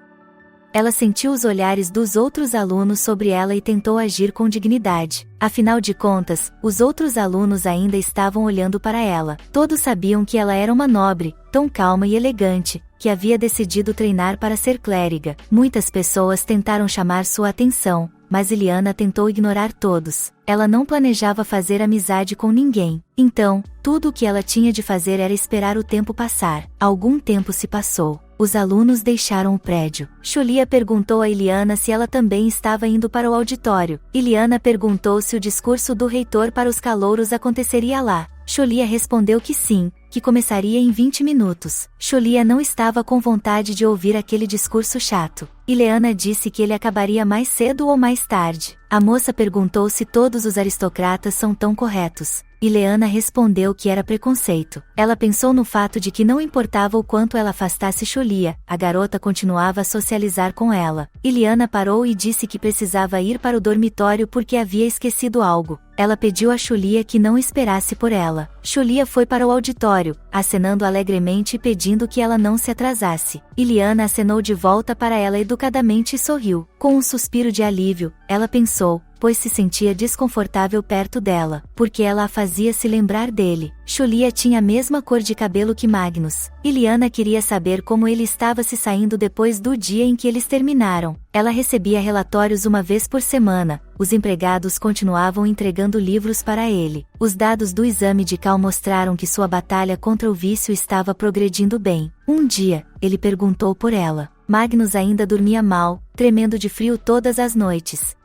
Ela sentiu os olhares dos outros alunos sobre ela e tentou agir com dignidade. Afinal de contas, os outros alunos ainda estavam olhando para ela. Todos sabiam que ela era uma nobre, tão calma e elegante, que havia decidido treinar para ser clériga. Muitas pessoas tentaram chamar sua atenção, mas Iliana tentou ignorar todos. Ela não planejava fazer amizade com ninguém. Então, tudo o que ela tinha de fazer era esperar o tempo passar. Algum tempo se passou. Os alunos deixaram o prédio. Xulia perguntou a Iliana se ela também estava indo para o auditório. Iliana perguntou se o discurso do reitor para os calouros aconteceria lá. Xulia respondeu que sim, que começaria em 20 minutos. Xulia não estava com vontade de ouvir aquele discurso chato. Iliana disse que ele acabaria mais cedo ou mais tarde. A moça perguntou se todos os aristocratas são tão corretos. Iliana respondeu que era preconceito. Ela pensou no fato de que não importava o quanto ela afastasse Xulia, a garota continuava a socializar com ela. Iliana parou e disse que precisava ir para o dormitório porque havia esquecido algo. Ela pediu a Xulia que não esperasse por ela. Xulia foi para o auditório, acenando alegremente e pedindo que ela não se atrasasse. Iliana acenou de volta para ela educadamente e sorriu. Com um suspiro de alívio, ela pensou, pois se sentia desconfortável perto dela, porque ela a fazia se lembrar dele. Xulia tinha a mesma cor de cabelo que Magnus. Iliana queria saber como ele estava se saindo depois do dia em que eles terminaram. Ela recebia relatórios uma vez por semana. Os empregados continuavam entregando livros para ele. Os dados do exame de Cal mostraram que sua batalha contra o vício estava progredindo bem. Um dia, ele perguntou por ela. Magnus ainda dormia mal, tremendo de frio todas as noites.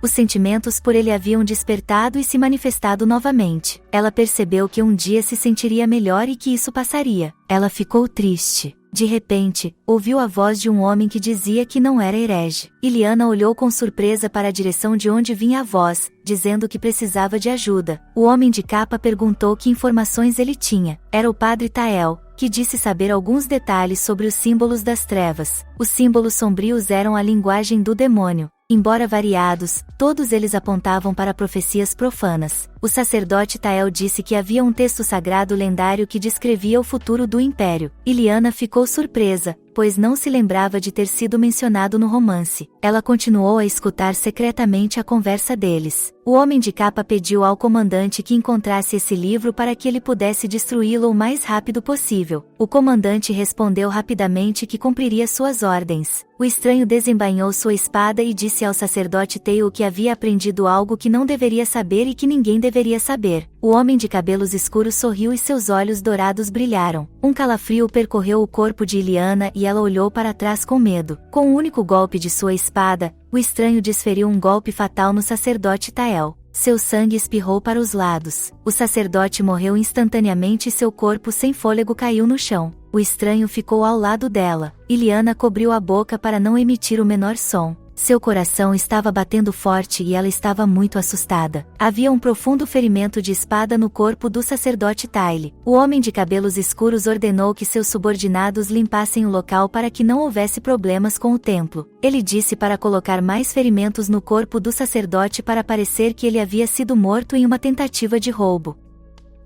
Os sentimentos por ele haviam despertado e se manifestado novamente. Ela percebeu que um dia se sentiria melhor e que isso passaria. Ela ficou triste. De repente, ouviu a voz de um homem que dizia que não era herege. Iliana olhou com surpresa para a direção de onde vinha a voz, dizendo que precisava de ajuda. O homem de capa perguntou que informações ele tinha. Era o padre Tael, que disse saber alguns detalhes sobre os símbolos das trevas. Os símbolos sombrios eram a linguagem do demônio. Embora variados, todos eles apontavam para profecias profanas. O sacerdote Tael disse que havia um texto sagrado lendário que descrevia o futuro do império. Iliana ficou surpresa, pois não se lembrava de ter sido mencionado no romance. Ela continuou a escutar secretamente a conversa deles. O homem de capa pediu ao comandante que encontrasse esse livro para que ele pudesse destruí-lo o mais rápido possível. O comandante respondeu rapidamente que cumpriria suas ordens. O estranho desembainhou sua espada e disse ao sacerdote Tael que havia aprendido algo que não deveria saber e que ninguém deveria saber. O homem de cabelos escuros sorriu e seus olhos dourados brilharam. Um calafrio percorreu o corpo de Iliana e ela olhou para trás com medo. Com um único golpe de sua espada, o estranho desferiu um golpe fatal no sacerdote Tael. Seu sangue espirrou para os lados. O sacerdote morreu instantaneamente e seu corpo sem fôlego caiu no chão. O estranho ficou ao lado dela. Iliana cobriu a boca para não emitir o menor som. Seu coração estava batendo forte e ela estava muito assustada. Havia um profundo ferimento de espada no corpo do sacerdote Tael. O homem de cabelos escuros ordenou que seus subordinados limpassem o local para que não houvesse problemas com o templo. Ele disse para colocar mais ferimentos no corpo do sacerdote para parecer que ele havia sido morto em uma tentativa de roubo.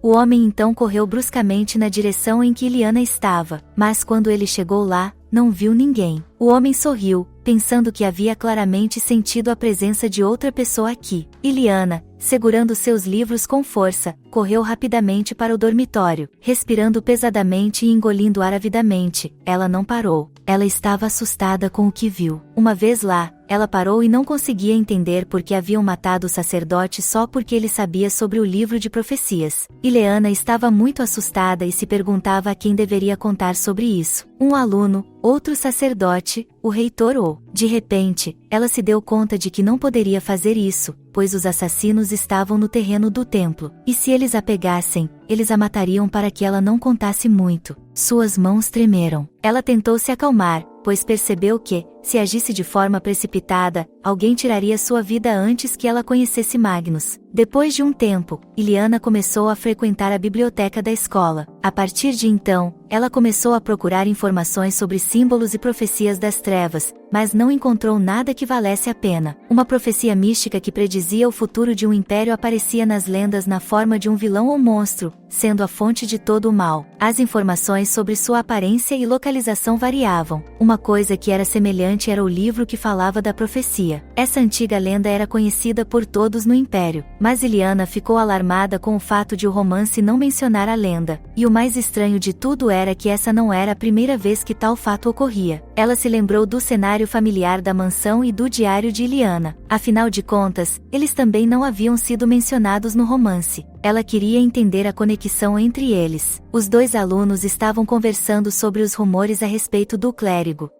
O homem então correu bruscamente na direção em que Iliana estava, mas quando ele chegou lá, não viu ninguém. O homem sorriu, pensando que havia claramente sentido a presença de outra pessoa aqui. Iliana, segurando seus livros com força, correu rapidamente para o dormitório, respirando pesadamente e engolindo ar avidamente. Ela não parou. Ela estava assustada com o que viu. Uma vez lá, ela parou e não conseguia entender por que haviam matado o sacerdote só porque ele sabia sobre o livro de profecias. Iliana estava muito assustada e se perguntava a quem deveria contar sobre isso. Um aluno, outro sacerdote, o reitor ou... De repente, ela se deu conta de que não poderia fazer isso, pois os assassinos estavam no terreno do templo. E se eles a pegassem, eles a matariam para que ela não contasse muito. Suas mãos tremeram. Ela tentou se acalmar, pois percebeu que, se agisse de forma precipitada, alguém tiraria sua vida antes que ela conhecesse Magnus. Depois de um tempo, Iliana começou a frequentar a biblioteca da escola. A partir de então, ela começou a procurar informações sobre símbolos e profecias das trevas, mas não encontrou nada que valesse a pena. Uma profecia mística que predizia o futuro de um império aparecia nas lendas na forma de um vilão ou monstro, sendo a fonte de todo o mal. As informações sobre sua aparência e localização variavam. Uma coisa que era semelhante era o livro que falava da profecia. Essa antiga lenda era conhecida por todos no império, mas Iliana ficou alarmada com o fato de o romance não mencionar a lenda, e o mais estranho de tudo era que essa não era a primeira vez que tal fato ocorria. Ela se lembrou do cenário familiar da mansão e do diário de Iliana. Afinal de contas, eles também não haviam sido mencionados no romance. Ela queria entender a conexão entre eles. Os dois alunos estavam conversando sobre os rumores a respeito do clérigo,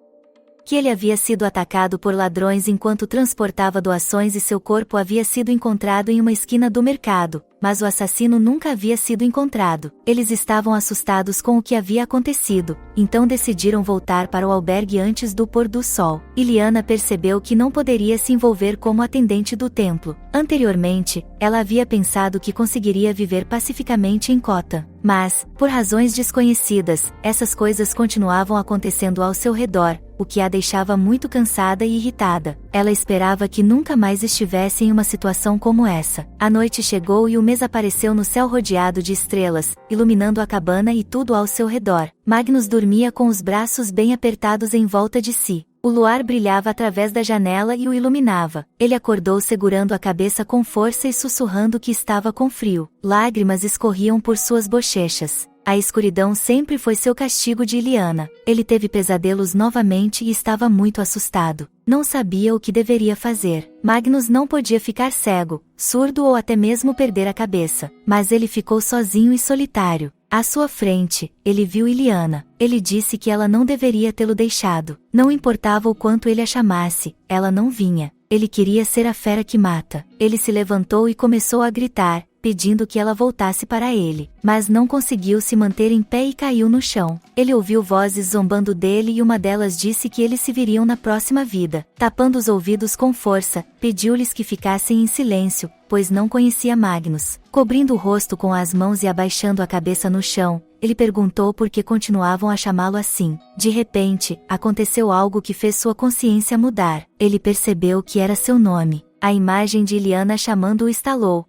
que ele havia sido atacado por ladrões enquanto transportava doações e seu corpo havia sido encontrado em uma esquina do mercado, mas o assassino nunca havia sido encontrado. Eles estavam assustados com o que havia acontecido, então decidiram voltar para o albergue antes do pôr do sol. Iliana percebeu que não poderia se envolver como atendente do templo. Anteriormente, ela havia pensado que conseguiria viver pacificamente em Cota, mas, por razões desconhecidas, essas coisas continuavam acontecendo ao seu redor, o que a deixava muito cansada e irritada. Ela esperava que nunca mais estivesse em uma situação como essa. A noite chegou e o mês apareceu no céu rodeado de estrelas, iluminando a cabana e tudo ao seu redor. Magnus dormia com os braços bem apertados em volta de si. O luar brilhava através da janela e o iluminava. Ele acordou segurando a cabeça com força e sussurrando que estava com frio. Lágrimas escorriam por suas bochechas. A escuridão sempre foi seu castigo de Iliana. Ele teve pesadelos novamente e estava muito assustado. Não sabia o que deveria fazer. Magnus não podia ficar cego, surdo ou até mesmo perder a cabeça. Mas ele ficou sozinho e solitário. À sua frente, ele viu Iliana. Ele disse que ela não deveria tê-lo deixado. Não importava o quanto ele a chamasse, ela não vinha. Ele queria ser a fera que mata. Ele se levantou e começou a gritar, pedindo que ela voltasse para ele, mas não conseguiu se manter em pé e caiu no chão. Ele ouviu vozes zombando dele e uma delas disse que eles se viriam na próxima vida. Tapando os ouvidos com força, pediu-lhes que ficassem em silêncio, pois não conhecia Magnus. Cobrindo o rosto com as mãos e abaixando a cabeça no chão, ele perguntou por que continuavam a chamá-lo assim. De repente, aconteceu algo que fez sua consciência mudar. Ele percebeu que era seu nome. A imagem de Iliana chamando-o estalou.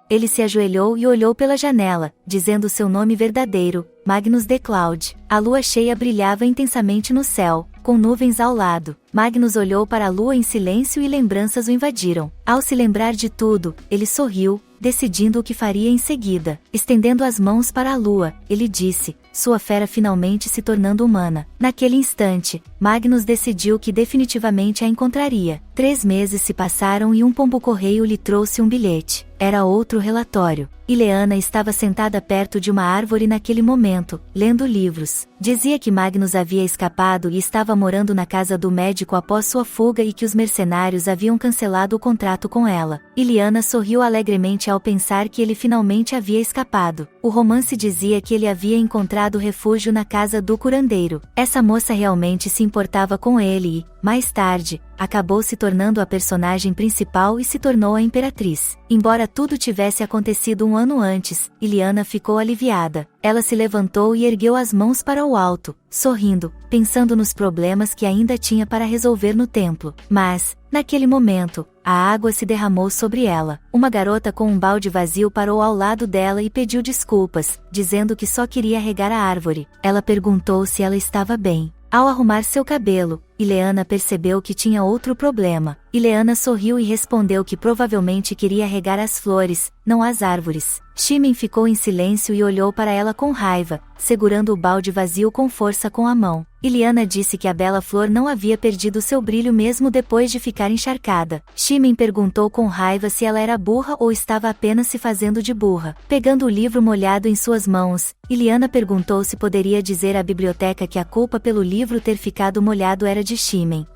Ele se ajoelhou e olhou pela janela, dizendo seu nome verdadeiro, Magnus de Cloud. A lua cheia brilhava intensamente no céu, com nuvens ao lado. Magnus olhou para a lua em silêncio e lembranças o invadiram. Ao se lembrar de tudo, ele sorriu, decidindo o que faria em seguida. Estendendo as mãos para a lua, ele disse, sua fera finalmente se tornando humana. Naquele instante, Magnus decidiu que definitivamente a encontraria. 3 meses se passaram e um pombo-correio lhe trouxe um bilhete. Era outro relatório. Ileana estava sentada perto de uma árvore naquele momento, lendo livros. Dizia que Magnus havia escapado e estava morando na casa do médico após sua fuga e que os mercenários haviam cancelado o contrato com ela. Ileana sorriu alegremente ao pensar que ele finalmente havia escapado. O romance dizia que ele havia encontrado refúgio na casa do curandeiro. Essa moça realmente se importava com ele e, mais tarde, acabou se tornando a personagem principal e se tornou a imperatriz. Embora tudo tivesse acontecido um ano antes, Ileana ficou aliviada. Ela se levantou e ergueu as mãos para o alto, sorrindo, pensando nos problemas que ainda tinha para resolver no templo. Mas, naquele momento, a água se derramou sobre ela. Uma garota com um balde vazio parou ao lado dela e pediu desculpas, dizendo que só queria regar a árvore. Ela perguntou se ela estava bem. Ao arrumar seu cabelo, Ileana percebeu que tinha outro problema. Ileana sorriu e respondeu que provavelmente queria regar as flores, não as árvores. Shimen ficou em silêncio e olhou para ela com raiva, segurando o balde vazio com força com a mão. Ileana disse que a bela flor não havia perdido seu brilho mesmo depois de ficar encharcada. Shimen perguntou com raiva se ela era burra ou estava apenas se fazendo de burra. Pegando o livro molhado em suas mãos, Ileana perguntou se poderia dizer à biblioteca que a culpa pelo livro ter ficado molhado era de Shimen.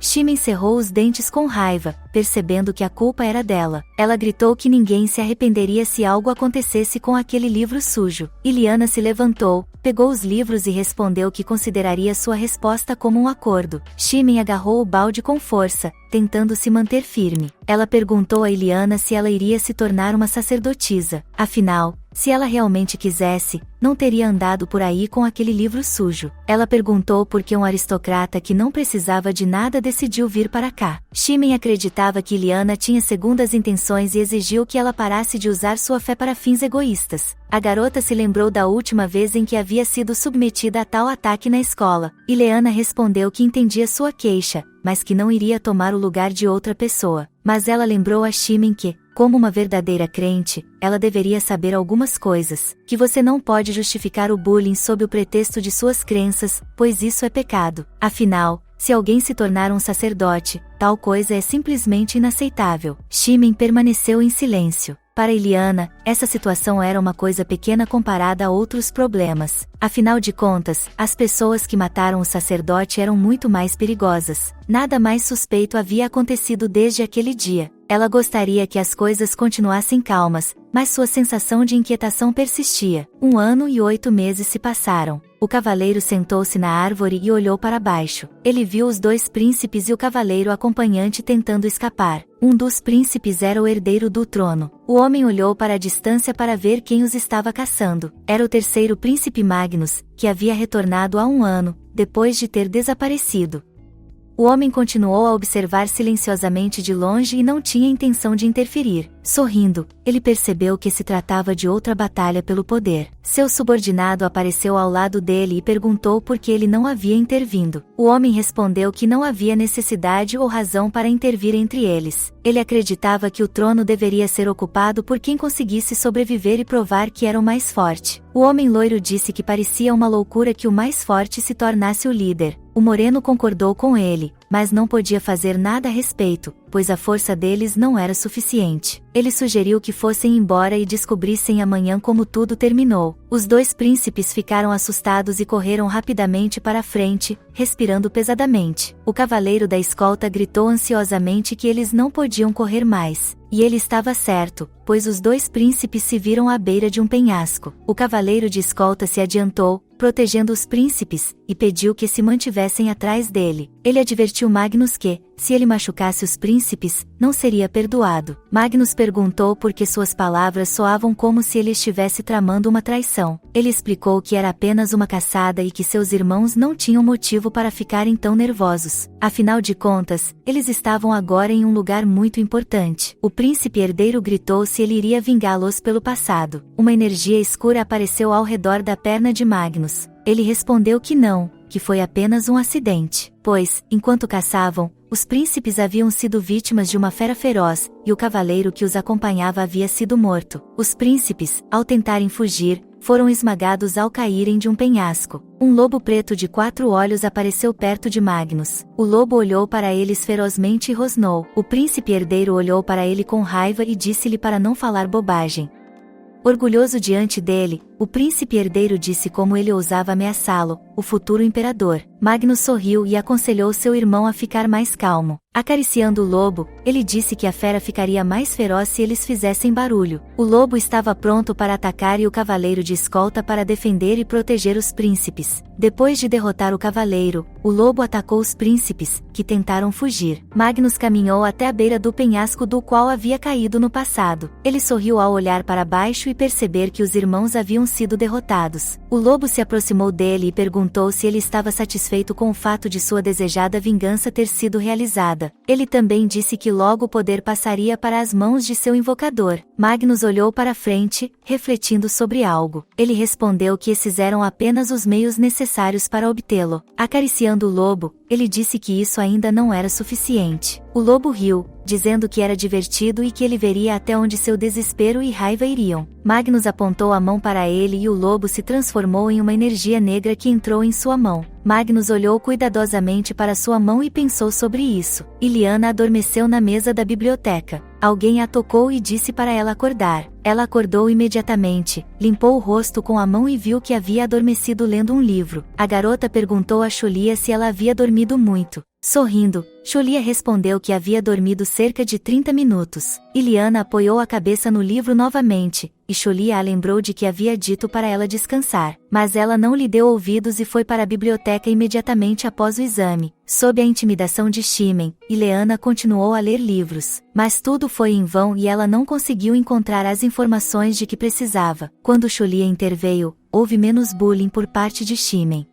Shimen cerrou os dentes com raiva, percebendo que a culpa era dela. Ela gritou que ninguém se arrependeria se algo acontecesse com aquele livro sujo. Ileana se levantou, pegou os livros e respondeu que consideraria sua resposta como um acordo. Shimen agarrou o balde com força, tentando se manter firme. Ela perguntou a Ileana se ela iria se tornar uma sacerdotisa. Afinal, se ela realmente quisesse, não teria andado por aí com aquele livro sujo. Ela perguntou por que um aristocrata que não precisava de nada decidiu vir para cá. Shimen acreditava que Ileana tinha segundas intenções e exigiu que ela parasse de usar sua fé para fins egoístas. A garota se lembrou da última vez em que havia sido submetida a tal ataque na escola. Ileana respondeu que entendia sua queixa, mas que não iria tomar o lugar de outra pessoa. Mas ela lembrou a Shimen que, como uma verdadeira crente, ela deveria saber algumas coisas, que você não pode justificar o bullying sob o pretexto de suas crenças, pois isso é pecado. Afinal, se alguém se tornar um sacerdote, tal coisa é simplesmente inaceitável. Shimen permaneceu em silêncio. Para Ileana, essa situação era uma coisa pequena comparada a outros problemas. Afinal de contas, as pessoas que mataram o sacerdote eram muito mais perigosas. Nada mais suspeito havia acontecido desde aquele dia. Ela gostaria que as coisas continuassem calmas, mas sua sensação de inquietação persistia. 1 ano e 8 meses se passaram. O cavaleiro sentou-se na árvore e olhou para baixo. Ele viu os 2 príncipes e o cavaleiro acompanhante tentando escapar. Um dos príncipes era o herdeiro do trono. O homem olhou para a distância para ver quem os estava caçando. Era o terceiro príncipe Magnus, que havia retornado há 1 ano, depois de ter desaparecido. O homem continuou a observar silenciosamente de longe e não tinha intenção de interferir. Sorrindo, ele percebeu que se tratava de outra batalha pelo poder. Seu subordinado apareceu ao lado dele e perguntou por que ele não havia intervindo. O homem respondeu que não havia necessidade ou razão para intervir entre eles. Ele acreditava que o trono deveria ser ocupado por quem conseguisse sobreviver e provar que era o mais forte. O homem loiro disse que parecia uma loucura que o mais forte se tornasse o líder. O moreno concordou com ele, mas não podia fazer nada a respeito, pois a força deles não era suficiente. Ele sugeriu que fossem embora e descobrissem amanhã como tudo terminou. Os dois príncipes ficaram assustados e correram rapidamente para a frente, respirando pesadamente. O cavaleiro da escolta gritou ansiosamente que eles não podiam correr mais. E ele estava certo, pois os dois príncipes se viram à beira de um penhasco. O cavaleiro de escolta se adiantou, protegendo os príncipes, e pediu que se mantivessem atrás dele. Ele advertiu Magnus que, se ele machucasse os príncipes, não seria perdoado. Magnus perguntou por que suas palavras soavam como se ele estivesse tramando uma traição. Ele explicou que era apenas uma caçada e que seus irmãos não tinham motivo para ficarem tão nervosos. Afinal de contas, eles estavam agora em um lugar muito importante. O príncipe herdeiro gritou se ele iria vingá-los pelo passado. Uma energia escura apareceu ao redor da perna de Magnus. Ele respondeu que não, que foi apenas um acidente. Pois, enquanto caçavam, os príncipes haviam sido vítimas de uma fera feroz, e o cavaleiro que os acompanhava havia sido morto. Os príncipes, ao tentarem fugir, foram esmagados ao caírem de um penhasco. Um lobo preto de 4 olhos apareceu perto de Magnus. O lobo olhou para eles ferozmente e rosnou. O príncipe herdeiro olhou para ele com raiva e disse-lhe para não falar bobagem. Orgulhoso diante dele, o príncipe herdeiro disse como ele ousava ameaçá-lo, o futuro imperador. Magnus sorriu e aconselhou seu irmão a ficar mais calmo. Acariciando o lobo, ele disse que a fera ficaria mais feroz se eles fizessem barulho. O lobo estava pronto para atacar e o cavaleiro de escolta para defender e proteger os príncipes. Depois de derrotar o cavaleiro, o lobo atacou os príncipes, que tentaram fugir. Magnus caminhou até a beira do penhasco do qual havia caído no passado. Ele sorriu ao olhar para baixo e perceber que os irmãos haviam sido derrotados. O lobo se aproximou dele e perguntou se ele estava satisfeito com o fato de sua desejada vingança ter sido realizada. Ele também disse que logo o poder passaria para as mãos de seu invocador. Magnus olhou para frente, refletindo sobre algo. Ele respondeu que esses eram apenas os meios necessários para obtê-lo. Acariciando o lobo, ele disse que isso ainda não era suficiente. O lobo riu, dizendo que era divertido e que ele veria até onde seu desespero e raiva iriam. Magnus apontou a mão para ele e o lobo se transformou em uma energia negra que entrou em sua mão. Magnus olhou cuidadosamente para sua mão e pensou sobre isso. Iliana adormeceu na mesa da biblioteca. Alguém a tocou e disse para ela acordar. Ela acordou imediatamente, limpou o rosto com a mão e viu que havia adormecido lendo um livro. A garota perguntou a Xolia se ela havia dormido muito. Sorrindo, Xolia respondeu que havia dormido cerca de 30 minutos. Iliana apoiou a cabeça no livro novamente, e Xolia a lembrou de que havia dito para ela descansar. Mas ela não lhe deu ouvidos e foi para a biblioteca imediatamente após o exame. Sob a intimidação de Shimen, Iliana continuou a ler livros. Mas tudo foi em vão e ela não conseguiu encontrar as informações de que precisava. Quando Xolia interveio, houve menos bullying por parte de Shimen.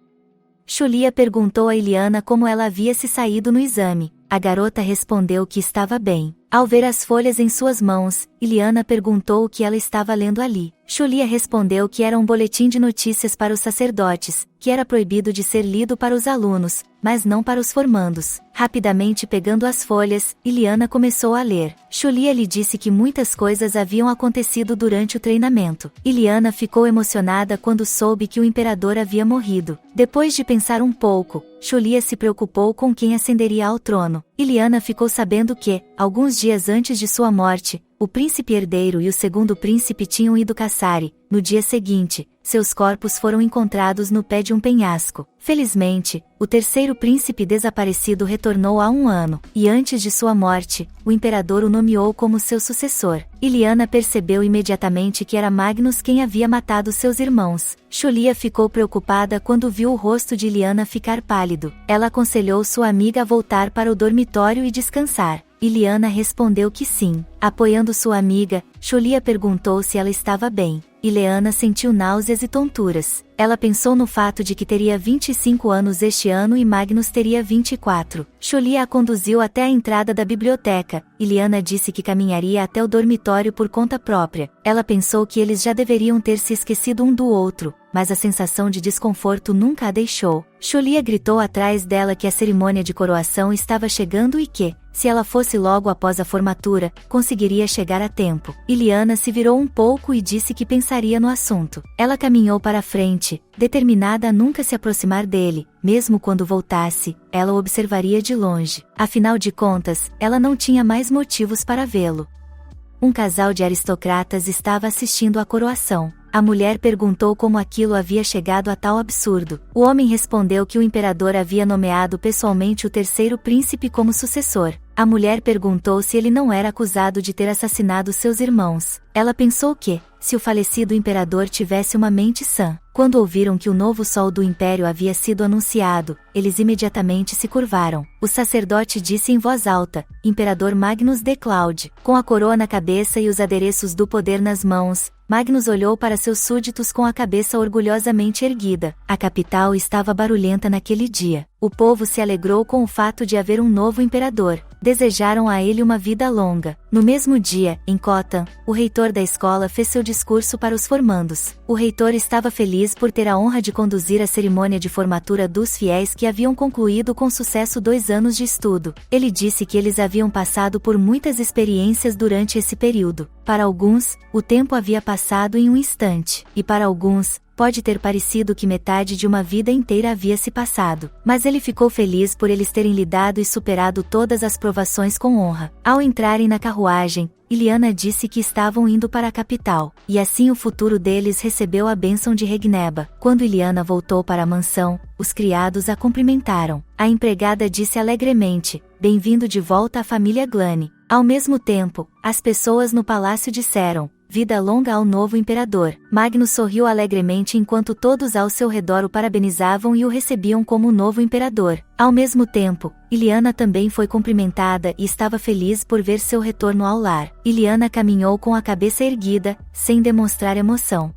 Xolia perguntou a Iliana como ela havia se saído no exame. A garota respondeu que estava bem. Ao ver as folhas em suas mãos, Iliana perguntou o que ela estava lendo ali. Xolia respondeu que era um boletim de notícias para os sacerdotes, que era proibido de ser lido para os alunos, mas não para os formandos. Rapidamente pegando as folhas, Iliana começou a ler. Xolia lhe disse que muitas coisas haviam acontecido durante o treinamento. Iliana ficou emocionada quando soube que o imperador havia morrido. Depois de pensar um pouco, Xolia se preocupou com quem ascenderia ao trono. Iliana ficou sabendo que, alguns dias antes de sua morte, o príncipe herdeiro e o segundo príncipe tinham ido caçar e, no dia seguinte, seus corpos foram encontrados no pé de um penhasco. Felizmente, o terceiro príncipe desaparecido retornou há 1 ano, e antes de sua morte, o imperador o nomeou como seu sucessor. Iliana percebeu imediatamente que era Magnus quem havia matado seus irmãos. Xolia ficou preocupada quando viu o rosto de Iliana ficar pálido. Ela aconselhou sua amiga a voltar para o dormitório e descansar. Iliana respondeu que sim. Apoiando sua amiga, Xolia perguntou se ela estava bem. Iliana sentiu náuseas e tonturas. Ela pensou no fato de que teria 25 anos este ano e Magnus teria 24. Xolia a conduziu até a entrada da biblioteca. Iliana disse que caminharia até o dormitório por conta própria. Ela pensou que eles já deveriam ter se esquecido um do outro, mas a sensação de desconforto nunca a deixou. Xolia gritou atrás dela que a cerimônia de coroação estava chegando e que, se ela fosse logo após a formatura, conseguiria chegar a tempo. Iliana se virou um pouco e disse que pensaria no assunto. Ela caminhou para frente, determinada a nunca se aproximar dele. Mesmo quando voltasse, ela o observaria de longe. Afinal de contas, ela não tinha mais motivos para vê-lo. Um casal de aristocratas estava assistindo à coroação. A mulher perguntou como aquilo havia chegado a tal absurdo. O homem respondeu que o imperador havia nomeado pessoalmente o terceiro príncipe como sucessor. A mulher perguntou se ele não era acusado de ter assassinado seus irmãos. Ela pensou que, se o falecido imperador tivesse uma mente sã, quando ouviram que o novo sol do império havia sido anunciado, eles imediatamente se curvaram. O sacerdote disse em voz alta: Imperador Magnus de Claude, com a coroa na cabeça e os adereços do poder nas mãos, Magnus olhou para seus súditos com a cabeça orgulhosamente erguida. A capital estava barulhenta naquele dia. O povo se alegrou com o fato de haver um novo imperador. Desejaram a ele uma vida longa. No mesmo dia, em Khotan, o reitor da escola fez seu discurso para os formandos. O reitor estava feliz por ter a honra de conduzir a cerimônia de formatura dos fiéis que haviam concluído com sucesso 2 anos de estudo. Ele disse que eles haviam passado por muitas experiências durante esse período. Para alguns, o tempo havia passado em um instante, e para alguns, pode ter parecido que metade de uma vida inteira havia se passado, mas ele ficou feliz por eles terem lidado e superado todas as provações com honra. Ao entrarem na carruagem, Iliana disse que estavam indo para a capital, e assim o futuro deles recebeu a bênção de Regneba. Quando Iliana voltou para a mansão, os criados a cumprimentaram. A empregada disse alegremente: Bem-vindo de volta à família Glane. Ao mesmo tempo, as pessoas no palácio disseram: Vida longa ao novo imperador. Magnus sorriu alegremente enquanto todos ao seu redor o parabenizavam e o recebiam como o novo imperador. Ao mesmo tempo, Iliana também foi cumprimentada e estava feliz por ver seu retorno ao lar. Iliana caminhou com a cabeça erguida, sem demonstrar emoção.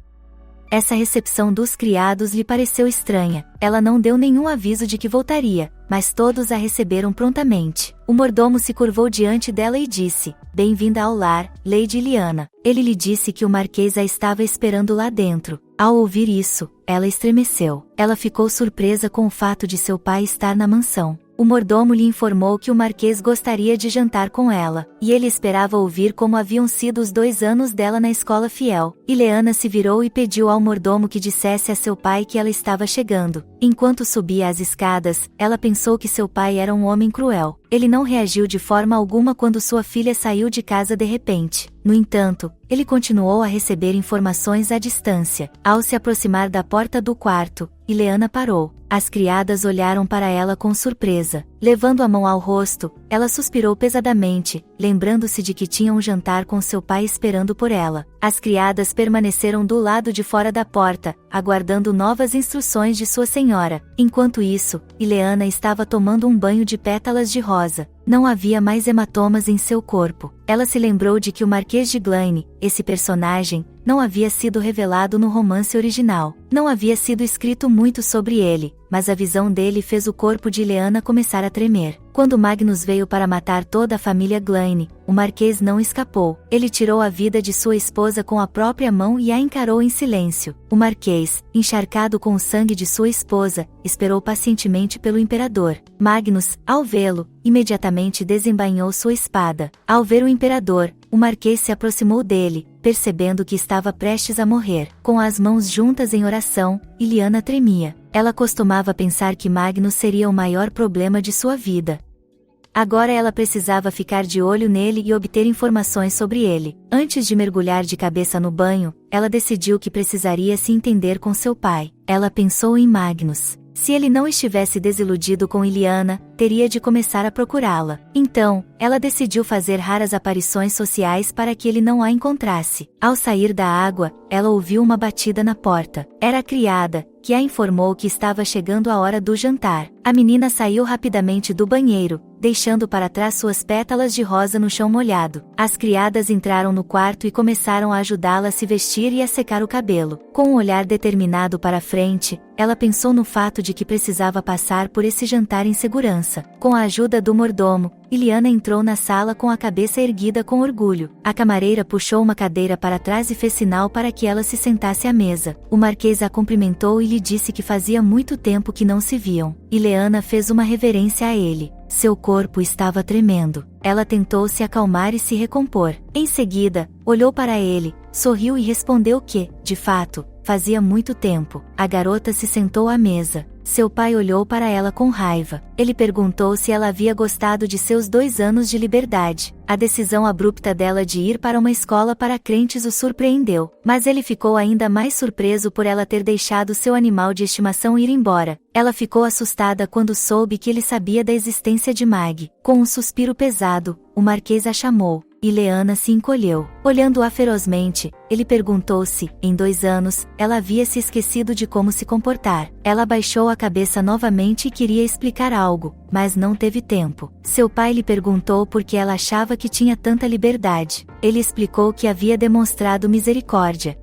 Essa recepção dos criados lhe pareceu estranha. Ela não deu nenhum aviso de que voltaria, mas todos a receberam prontamente. O mordomo se curvou diante dela e disse: Bem-vinda ao lar, Lady Iliana. Ele lhe disse que o marquês a estava esperando lá dentro. Ao ouvir isso, ela estremeceu. Ela ficou surpresa com o fato de seu pai estar na mansão. O mordomo lhe informou que o marquês gostaria de jantar com ela, e ele esperava ouvir como haviam sido os 2 anos dela na escola fiel. Ileana se virou e pediu ao mordomo que dissesse a seu pai que ela estava chegando. Enquanto subia as escadas, ela pensou que seu pai era um homem cruel. Ele não reagiu de forma alguma quando sua filha saiu de casa de repente. No entanto, ele continuou a receber informações à distância. Ao se aproximar da porta do quarto, Ileana parou. As criadas olharam para ela com surpresa. Levando a mão ao rosto, ela suspirou pesadamente, lembrando-se de que tinha um jantar com seu pai esperando por ela. As criadas permaneceram do lado de fora da porta, aguardando novas instruções de sua senhora. Enquanto isso, Ileana estava tomando um banho de pétalas de rosa. Não havia mais hematomas em seu corpo. Ela se lembrou de que o Marquês de Glane, esse personagem, não havia sido revelado no romance original. Não havia sido escrito muito sobre ele, mas a visão dele fez o corpo de Ileana começar a tremer. Quando Magnus veio para matar toda a família Glane, o Marquês não escapou. Ele tirou a vida de sua esposa com a própria mão e a encarou em silêncio. O Marquês, encharcado com o sangue de sua esposa, esperou pacientemente pelo imperador. Magnus, ao vê-lo, imediatamente desembainhou sua espada. Ao ver o imperador, o Marquês se aproximou dele, percebendo que estava prestes a morrer. Com as mãos juntas em oração, Iliana tremia. Ela costumava pensar que Magnus seria o maior problema de sua vida. Agora ela precisava ficar de olho nele e obter informações sobre ele. Antes de mergulhar de cabeça no banho, ela decidiu que precisaria se entender com seu pai. Ela pensou em Magnus. Se ele não estivesse desiludido com Iliana, teria de começar a procurá-la. Então, ela decidiu fazer raras aparições sociais para que ele não a encontrasse. Ao sair da água, ela ouviu uma batida na porta. Era a criada, que a informou que estava chegando a hora do jantar. A menina saiu rapidamente do banheiro, deixando para trás suas pétalas de rosa no chão molhado. As criadas entraram no quarto e começaram a ajudá-la a se vestir e a secar o cabelo. Com um olhar determinado para a frente, ela pensou no fato de que precisava passar por esse jantar em segurança. Com a ajuda do mordomo, Iliana entrou na sala com a cabeça erguida com orgulho. A camareira puxou uma cadeira para trás e fez sinal para que ela se sentasse à mesa. O Marquês a cumprimentou e lhe disse que fazia muito tempo que não se viam. Ileana fez uma reverência a ele. Seu corpo estava tremendo. Ela tentou se acalmar e se recompor. Em seguida, olhou para ele, sorriu e respondeu que, de fato, fazia muito tempo. A garota se sentou à mesa. Seu pai olhou para ela com raiva. Ele perguntou se ela havia gostado de seus 2 anos de liberdade. A decisão abrupta dela de ir para uma escola para crentes o surpreendeu, mas ele ficou ainda mais surpreso por ela ter deixado seu animal de estimação ir embora. Ela ficou assustada quando soube que ele sabia da existência de Mag. Com um suspiro pesado, o Marquês a chamou, e Leanna se encolheu. Olhando-a ferozmente, ele perguntou se, em 2 anos, ela havia se esquecido de como se comportar. Ela baixou a cabeça novamente e queria explicar algo, mas não teve tempo. Seu pai lhe perguntou por que ela achava que tinha tanta liberdade. Ele explicou que havia demonstrado misericórdia.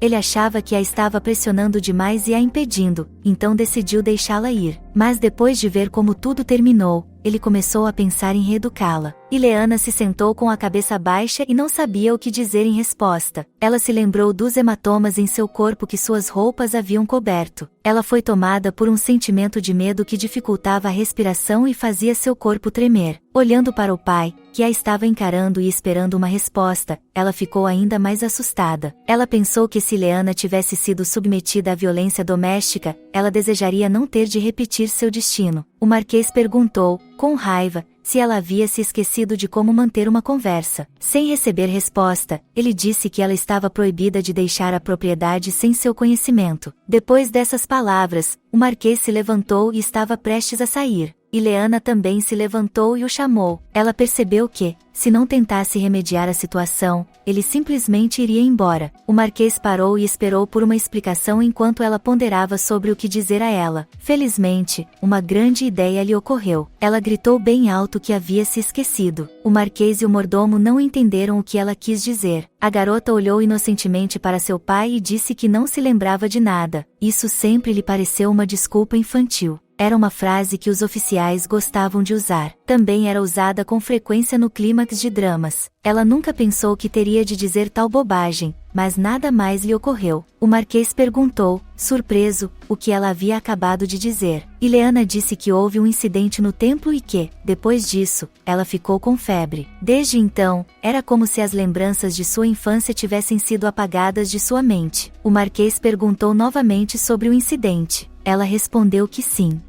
Ele achava que a estava pressionando demais e a impedindo, então decidiu deixá-la ir. Mas depois de ver como tudo terminou, ele começou a pensar em reeducá-la. E Leanna se sentou com a cabeça baixa e não sabia o que dizer em resposta. Ela se lembrou dos hematomas em seu corpo que suas roupas haviam coberto. Ela foi tomada por um sentimento de medo que dificultava a respiração e fazia seu corpo tremer. Olhando para o pai, que a estava encarando e esperando uma resposta, ela ficou ainda mais assustada. Ela pensou que se Leanna tivesse sido submetida à violência doméstica, ela desejaria não ter de repetir seu destino. O Marquês perguntou, com raiva, se ela havia se esquecido de como manter uma conversa. Sem receber resposta, ele disse que ela estava proibida de deixar a propriedade sem seu conhecimento. Depois dessas palavras, o Marquês se levantou e estava prestes a sair. E Leanna também se levantou e o chamou. Ela percebeu que, se não tentasse remediar a situação, ele simplesmente iria embora. O Marquês parou e esperou por uma explicação enquanto ela ponderava sobre o que dizer a ela. Felizmente, uma grande ideia lhe ocorreu. Ela gritou bem alto que havia se esquecido. O Marquês e o mordomo não entenderam o que ela quis dizer. A garota olhou inocentemente para seu pai e disse que não se lembrava de nada. Isso sempre lhe pareceu uma desculpa infantil. Era uma frase que os oficiais gostavam de usar. Também era usada com frequência no clímax de dramas. Ela nunca pensou que teria de dizer tal bobagem, mas nada mais lhe ocorreu. O Marquês perguntou, surpreso, o que ela havia acabado de dizer. E Leanna disse que houve um incidente no templo e que, depois disso, ela ficou com febre. Desde então, era como se as lembranças de sua infância tivessem sido apagadas de sua mente. O Marquês perguntou novamente sobre o incidente. Ela respondeu que sim.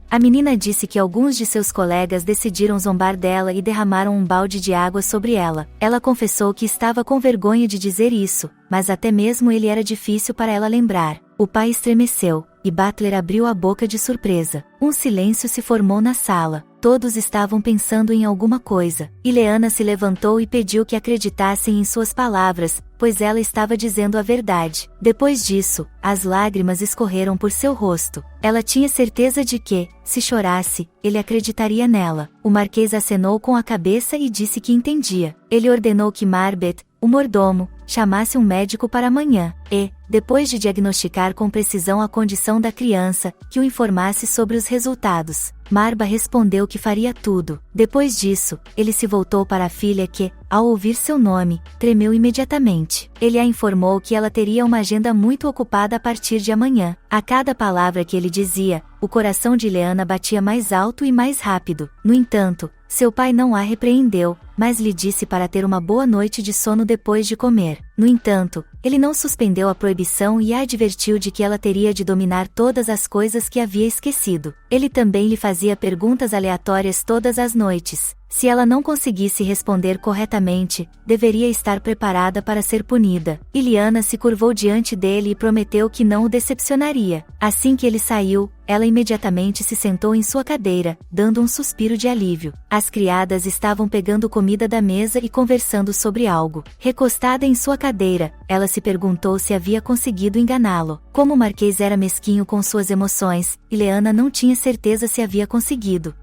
A menina disse que alguns de seus colegas decidiram zombar dela e derramaram um balde de água sobre ela. Ela confessou que estava com vergonha de dizer isso, mas até mesmo ele era difícil para ela lembrar. O pai estremeceu, e Butler abriu a boca de surpresa. Um silêncio se formou na sala. Todos estavam pensando em alguma coisa. E Leanna se levantou e pediu que acreditassem em suas palavras, pois ela estava dizendo a verdade. Depois disso, as lágrimas escorreram por seu rosto. Ela tinha certeza de que, se chorasse, ele acreditaria nela. O Marquês acenou com a cabeça e disse que entendia. Ele ordenou que Marbet, o mordomo, chamasse um médico para amanhã, e, depois de diagnosticar com precisão a condição da criança, que o informasse sobre os resultados. Marba respondeu que faria tudo. Depois disso, ele se voltou para a filha que, ao ouvir seu nome, tremeu imediatamente. Ele a informou que ela teria uma agenda muito ocupada a partir de amanhã. A cada palavra que ele dizia, o coração de Leanna batia mais alto e mais rápido. No entanto, seu pai não a repreendeu, mas lhe disse para ter uma boa noite de sono depois de comer. No entanto, ele não suspendeu a proibição e a advertiu de que ela teria de dominar todas as coisas que havia esquecido. Ele também lhe fazia perguntas aleatórias todas as noites. Se ela não conseguisse responder corretamente, deveria estar preparada para ser punida. Iliana se curvou diante dele e prometeu que não o decepcionaria. Assim que ele saiu, ela imediatamente se sentou em sua cadeira, dando um suspiro de alívio. As criadas estavam pegando comida da mesa e conversando sobre algo. Recostada em sua cadeira, ela se perguntou se havia conseguido enganá-lo. Como o Marquês era mesquinho com suas emoções, Ileana não tinha certeza se havia conseguido.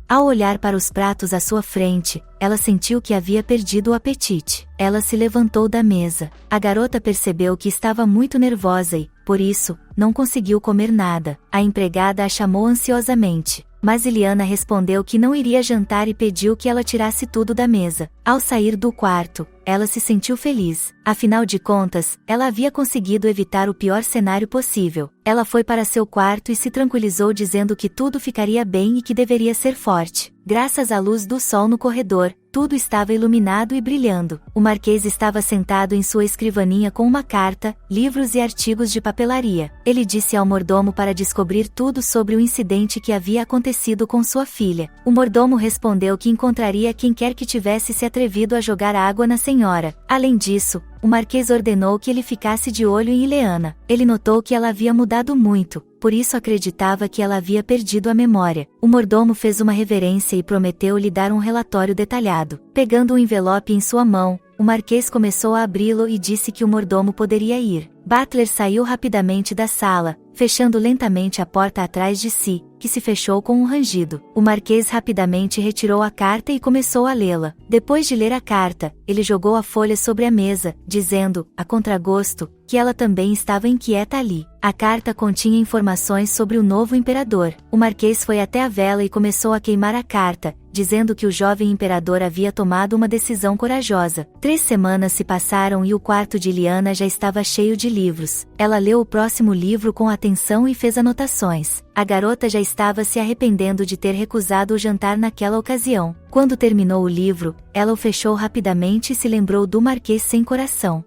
Ao olhar para os pratos à sua frente, ela sentiu que havia perdido o apetite. Ela se levantou da mesa. A garota percebeu que estava muito nervosa e, por isso, não conseguiu comer nada. A empregada a chamou ansiosamente, mas Iliana respondeu que não iria jantar e pediu que ela tirasse tudo da mesa. Ao sair do quarto, ela se sentiu feliz. Afinal de contas, ela havia conseguido evitar o pior cenário possível. Ela foi para seu quarto e se tranquilizou dizendo que tudo ficaria bem e que deveria ser forte. Graças à luz do sol no corredor, tudo estava iluminado e brilhando. O Marquês estava sentado em sua escrivaninha com uma carta, livros e artigos de papelaria. Ele disse ao mordomo para descobrir tudo sobre o incidente que havia acontecido com sua filha. O mordomo respondeu que encontraria quem quer que tivesse se atrevido a jogar água na senhora. Além disso, o Marquês ordenou que ele ficasse de olho em Ileana. Ele notou que ela havia mudado muito, por isso acreditava que ela havia perdido a memória. O mordomo fez uma reverência e prometeu lhe dar um relatório detalhado. Pegando um envelope em sua mão, o Marquês começou a abri-lo e disse que o mordomo poderia ir. Butler saiu rapidamente da sala, fechando lentamente a porta atrás de si, que se fechou com um rangido. O Marquês rapidamente retirou a carta e começou a lê-la. Depois de ler a carta, ele jogou a folha sobre a mesa, dizendo, a contragosto, que ela também estava inquieta ali. A carta continha informações sobre o novo imperador. O Marquês foi até a vela e começou a queimar a carta, dizendo que o jovem imperador havia tomado uma decisão corajosa. 3 semanas se passaram e o quarto de Ileana já estava cheio de livros. Ela leu o próximo livro com atenção e fez anotações. A garota já estava se arrependendo de ter recusado o jantar naquela ocasião. Quando terminou o livro, ela o fechou rapidamente e se lembrou do Marquês sem coração.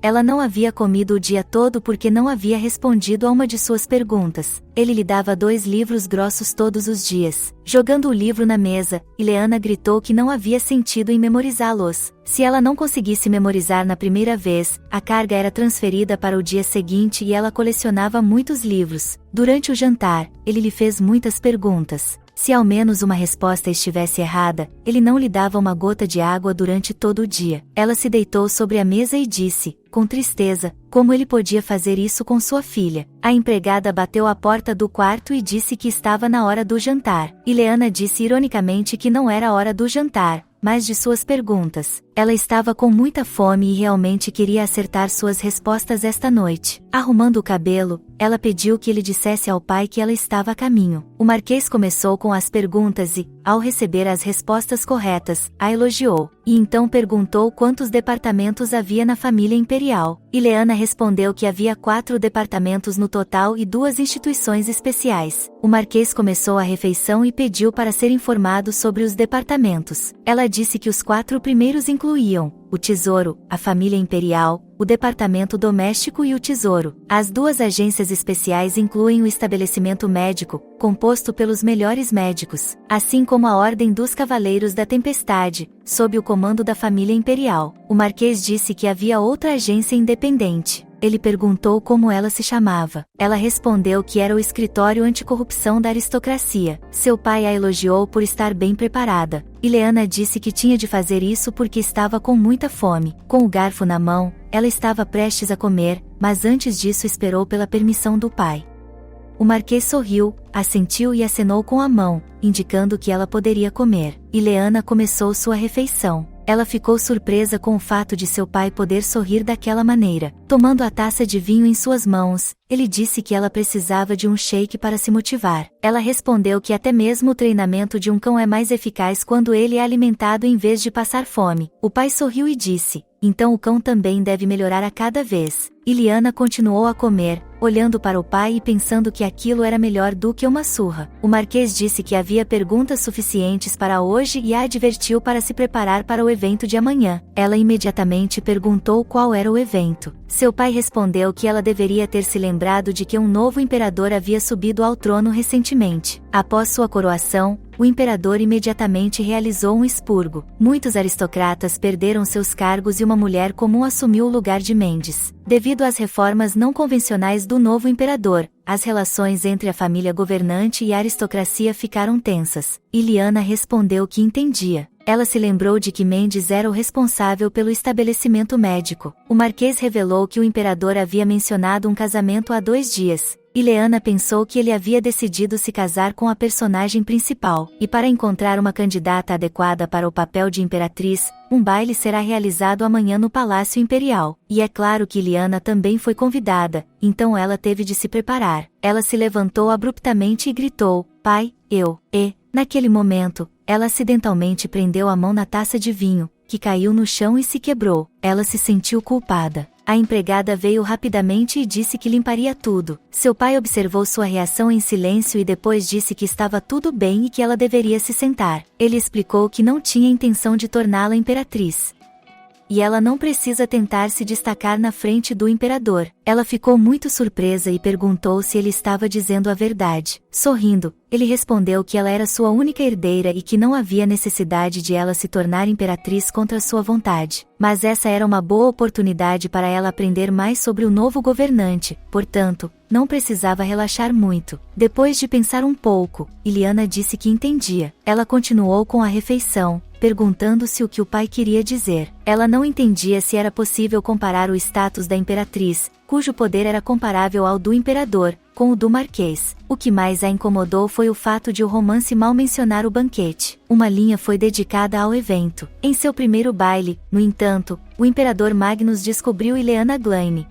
Ela não havia comido o dia todo porque não havia respondido a uma de suas perguntas. Ele lhe dava 2 livros grossos todos os dias. Jogando o livro na mesa, Ileana gritou que não havia sentido em memorizá-los. Se ela não conseguisse memorizar na primeira vez, a carga era transferida para o dia seguinte e ela colecionava muitos livros. Durante o jantar, ele lhe fez muitas perguntas. Se ao menos uma resposta estivesse errada, ele não lhe dava uma gota de água durante todo o dia. Ela se deitou sobre a mesa e disse, com tristeza, como ele podia fazer isso com sua filha. A empregada bateu à porta do quarto e disse que estava na hora do jantar. Ileana disse ironicamente que não era a hora do jantar, mas de suas perguntas. Ela estava com muita fome e realmente queria acertar suas respostas esta noite. Arrumando o cabelo, ela pediu que ele dissesse ao pai que ela estava a caminho. O Marquês começou com as perguntas e, ao receber as respostas corretas, a elogiou. E então perguntou quantos departamentos havia na família imperial. Ileana respondeu que havia 4 departamentos no total e 2 instituições especiais. O Marquês começou a refeição e pediu para ser informado sobre os departamentos. Ela disse que os 4 primeiros incluíam o Tesouro, a Família Imperial, o Departamento Doméstico e o Tesouro. As 2 agências especiais incluem o Estabelecimento Médico, composto pelos melhores médicos, assim como a Ordem dos Cavaleiros da Tempestade, sob o comando da Família Imperial. O Marquês disse que havia outra agência independente. Ele perguntou como ela se chamava. Ela respondeu que era o Escritório Anticorrupção da Aristocracia. Seu pai a elogiou por estar bem preparada. Ileana disse que tinha de fazer isso porque estava com muita fome. Com o garfo na mão, ela estava prestes a comer, mas antes disso esperou pela permissão do pai. O Marquês sorriu, assentiu e acenou com a mão, indicando que ela poderia comer. Ileana começou sua refeição. Ela ficou surpresa com o fato de seu pai poder sorrir daquela maneira. Tomando a taça de vinho em suas mãos, ele disse que ela precisava de um shake para se motivar. Ela respondeu que até mesmo o treinamento de um cão é mais eficaz quando ele é alimentado em vez de passar fome. O pai sorriu e disse, então o cão também deve melhorar a cada vez. Ileana continuou a comer, olhando para o pai e pensando que aquilo era melhor do que uma surra. O Marquês disse que havia perguntas suficientes para hoje e a advertiu para se preparar para o evento de amanhã. Ela imediatamente perguntou qual era o evento. Seu pai respondeu que ela deveria ter se lembrado de que um novo imperador havia subido ao trono recentemente. Após sua coroação, o imperador imediatamente realizou um expurgo. Muitos aristocratas perderam seus cargos e uma mulher comum assumiu o lugar de Mendes. Devido às reformas não convencionais do novo imperador, as relações entre a família governante e a aristocracia ficaram tensas. Ileana respondeu que entendia. Ela se lembrou de que Mendes era o responsável pelo estabelecimento médico. O Marquês revelou que o imperador havia mencionado um casamento há 2 dias. Ileana pensou que ele havia decidido se casar com a personagem principal, e para encontrar uma candidata adequada para o papel de imperatriz, um baile será realizado amanhã no Palácio Imperial. E é claro que Ileana também foi convidada, então ela teve de se preparar. Ela se levantou abruptamente e gritou, pai, naquele momento, ela acidentalmente prendeu a mão na taça de vinho, que caiu no chão e se quebrou. Ela se sentiu culpada. A empregada veio rapidamente e disse que limparia tudo. Seu pai observou sua reação em silêncio e depois disse que estava tudo bem e que ela deveria se sentar. Ele explicou que não tinha intenção de torná-la imperatriz. E ela não precisa tentar se destacar na frente do imperador. Ela ficou muito surpresa e perguntou se ele estava dizendo a verdade. Sorrindo, ele respondeu que ela era sua única herdeira e que não havia necessidade de ela se tornar imperatriz contra sua vontade. Mas essa era uma boa oportunidade para ela aprender mais sobre o novo governante, portanto, não precisava relaxar muito. Depois de pensar um pouco, Illiana disse que entendia. Ela continuou com a refeição, perguntando-se o que o pai queria dizer. Ela não entendia se era possível comparar o status da imperatriz, cujo poder era comparável ao do imperador, com o do marquês. O que mais a incomodou foi o fato de o romance mal mencionar o banquete. Uma linha foi dedicada ao evento. Em seu primeiro baile, no entanto, o imperador Magnus descobriu Ileana Gleine,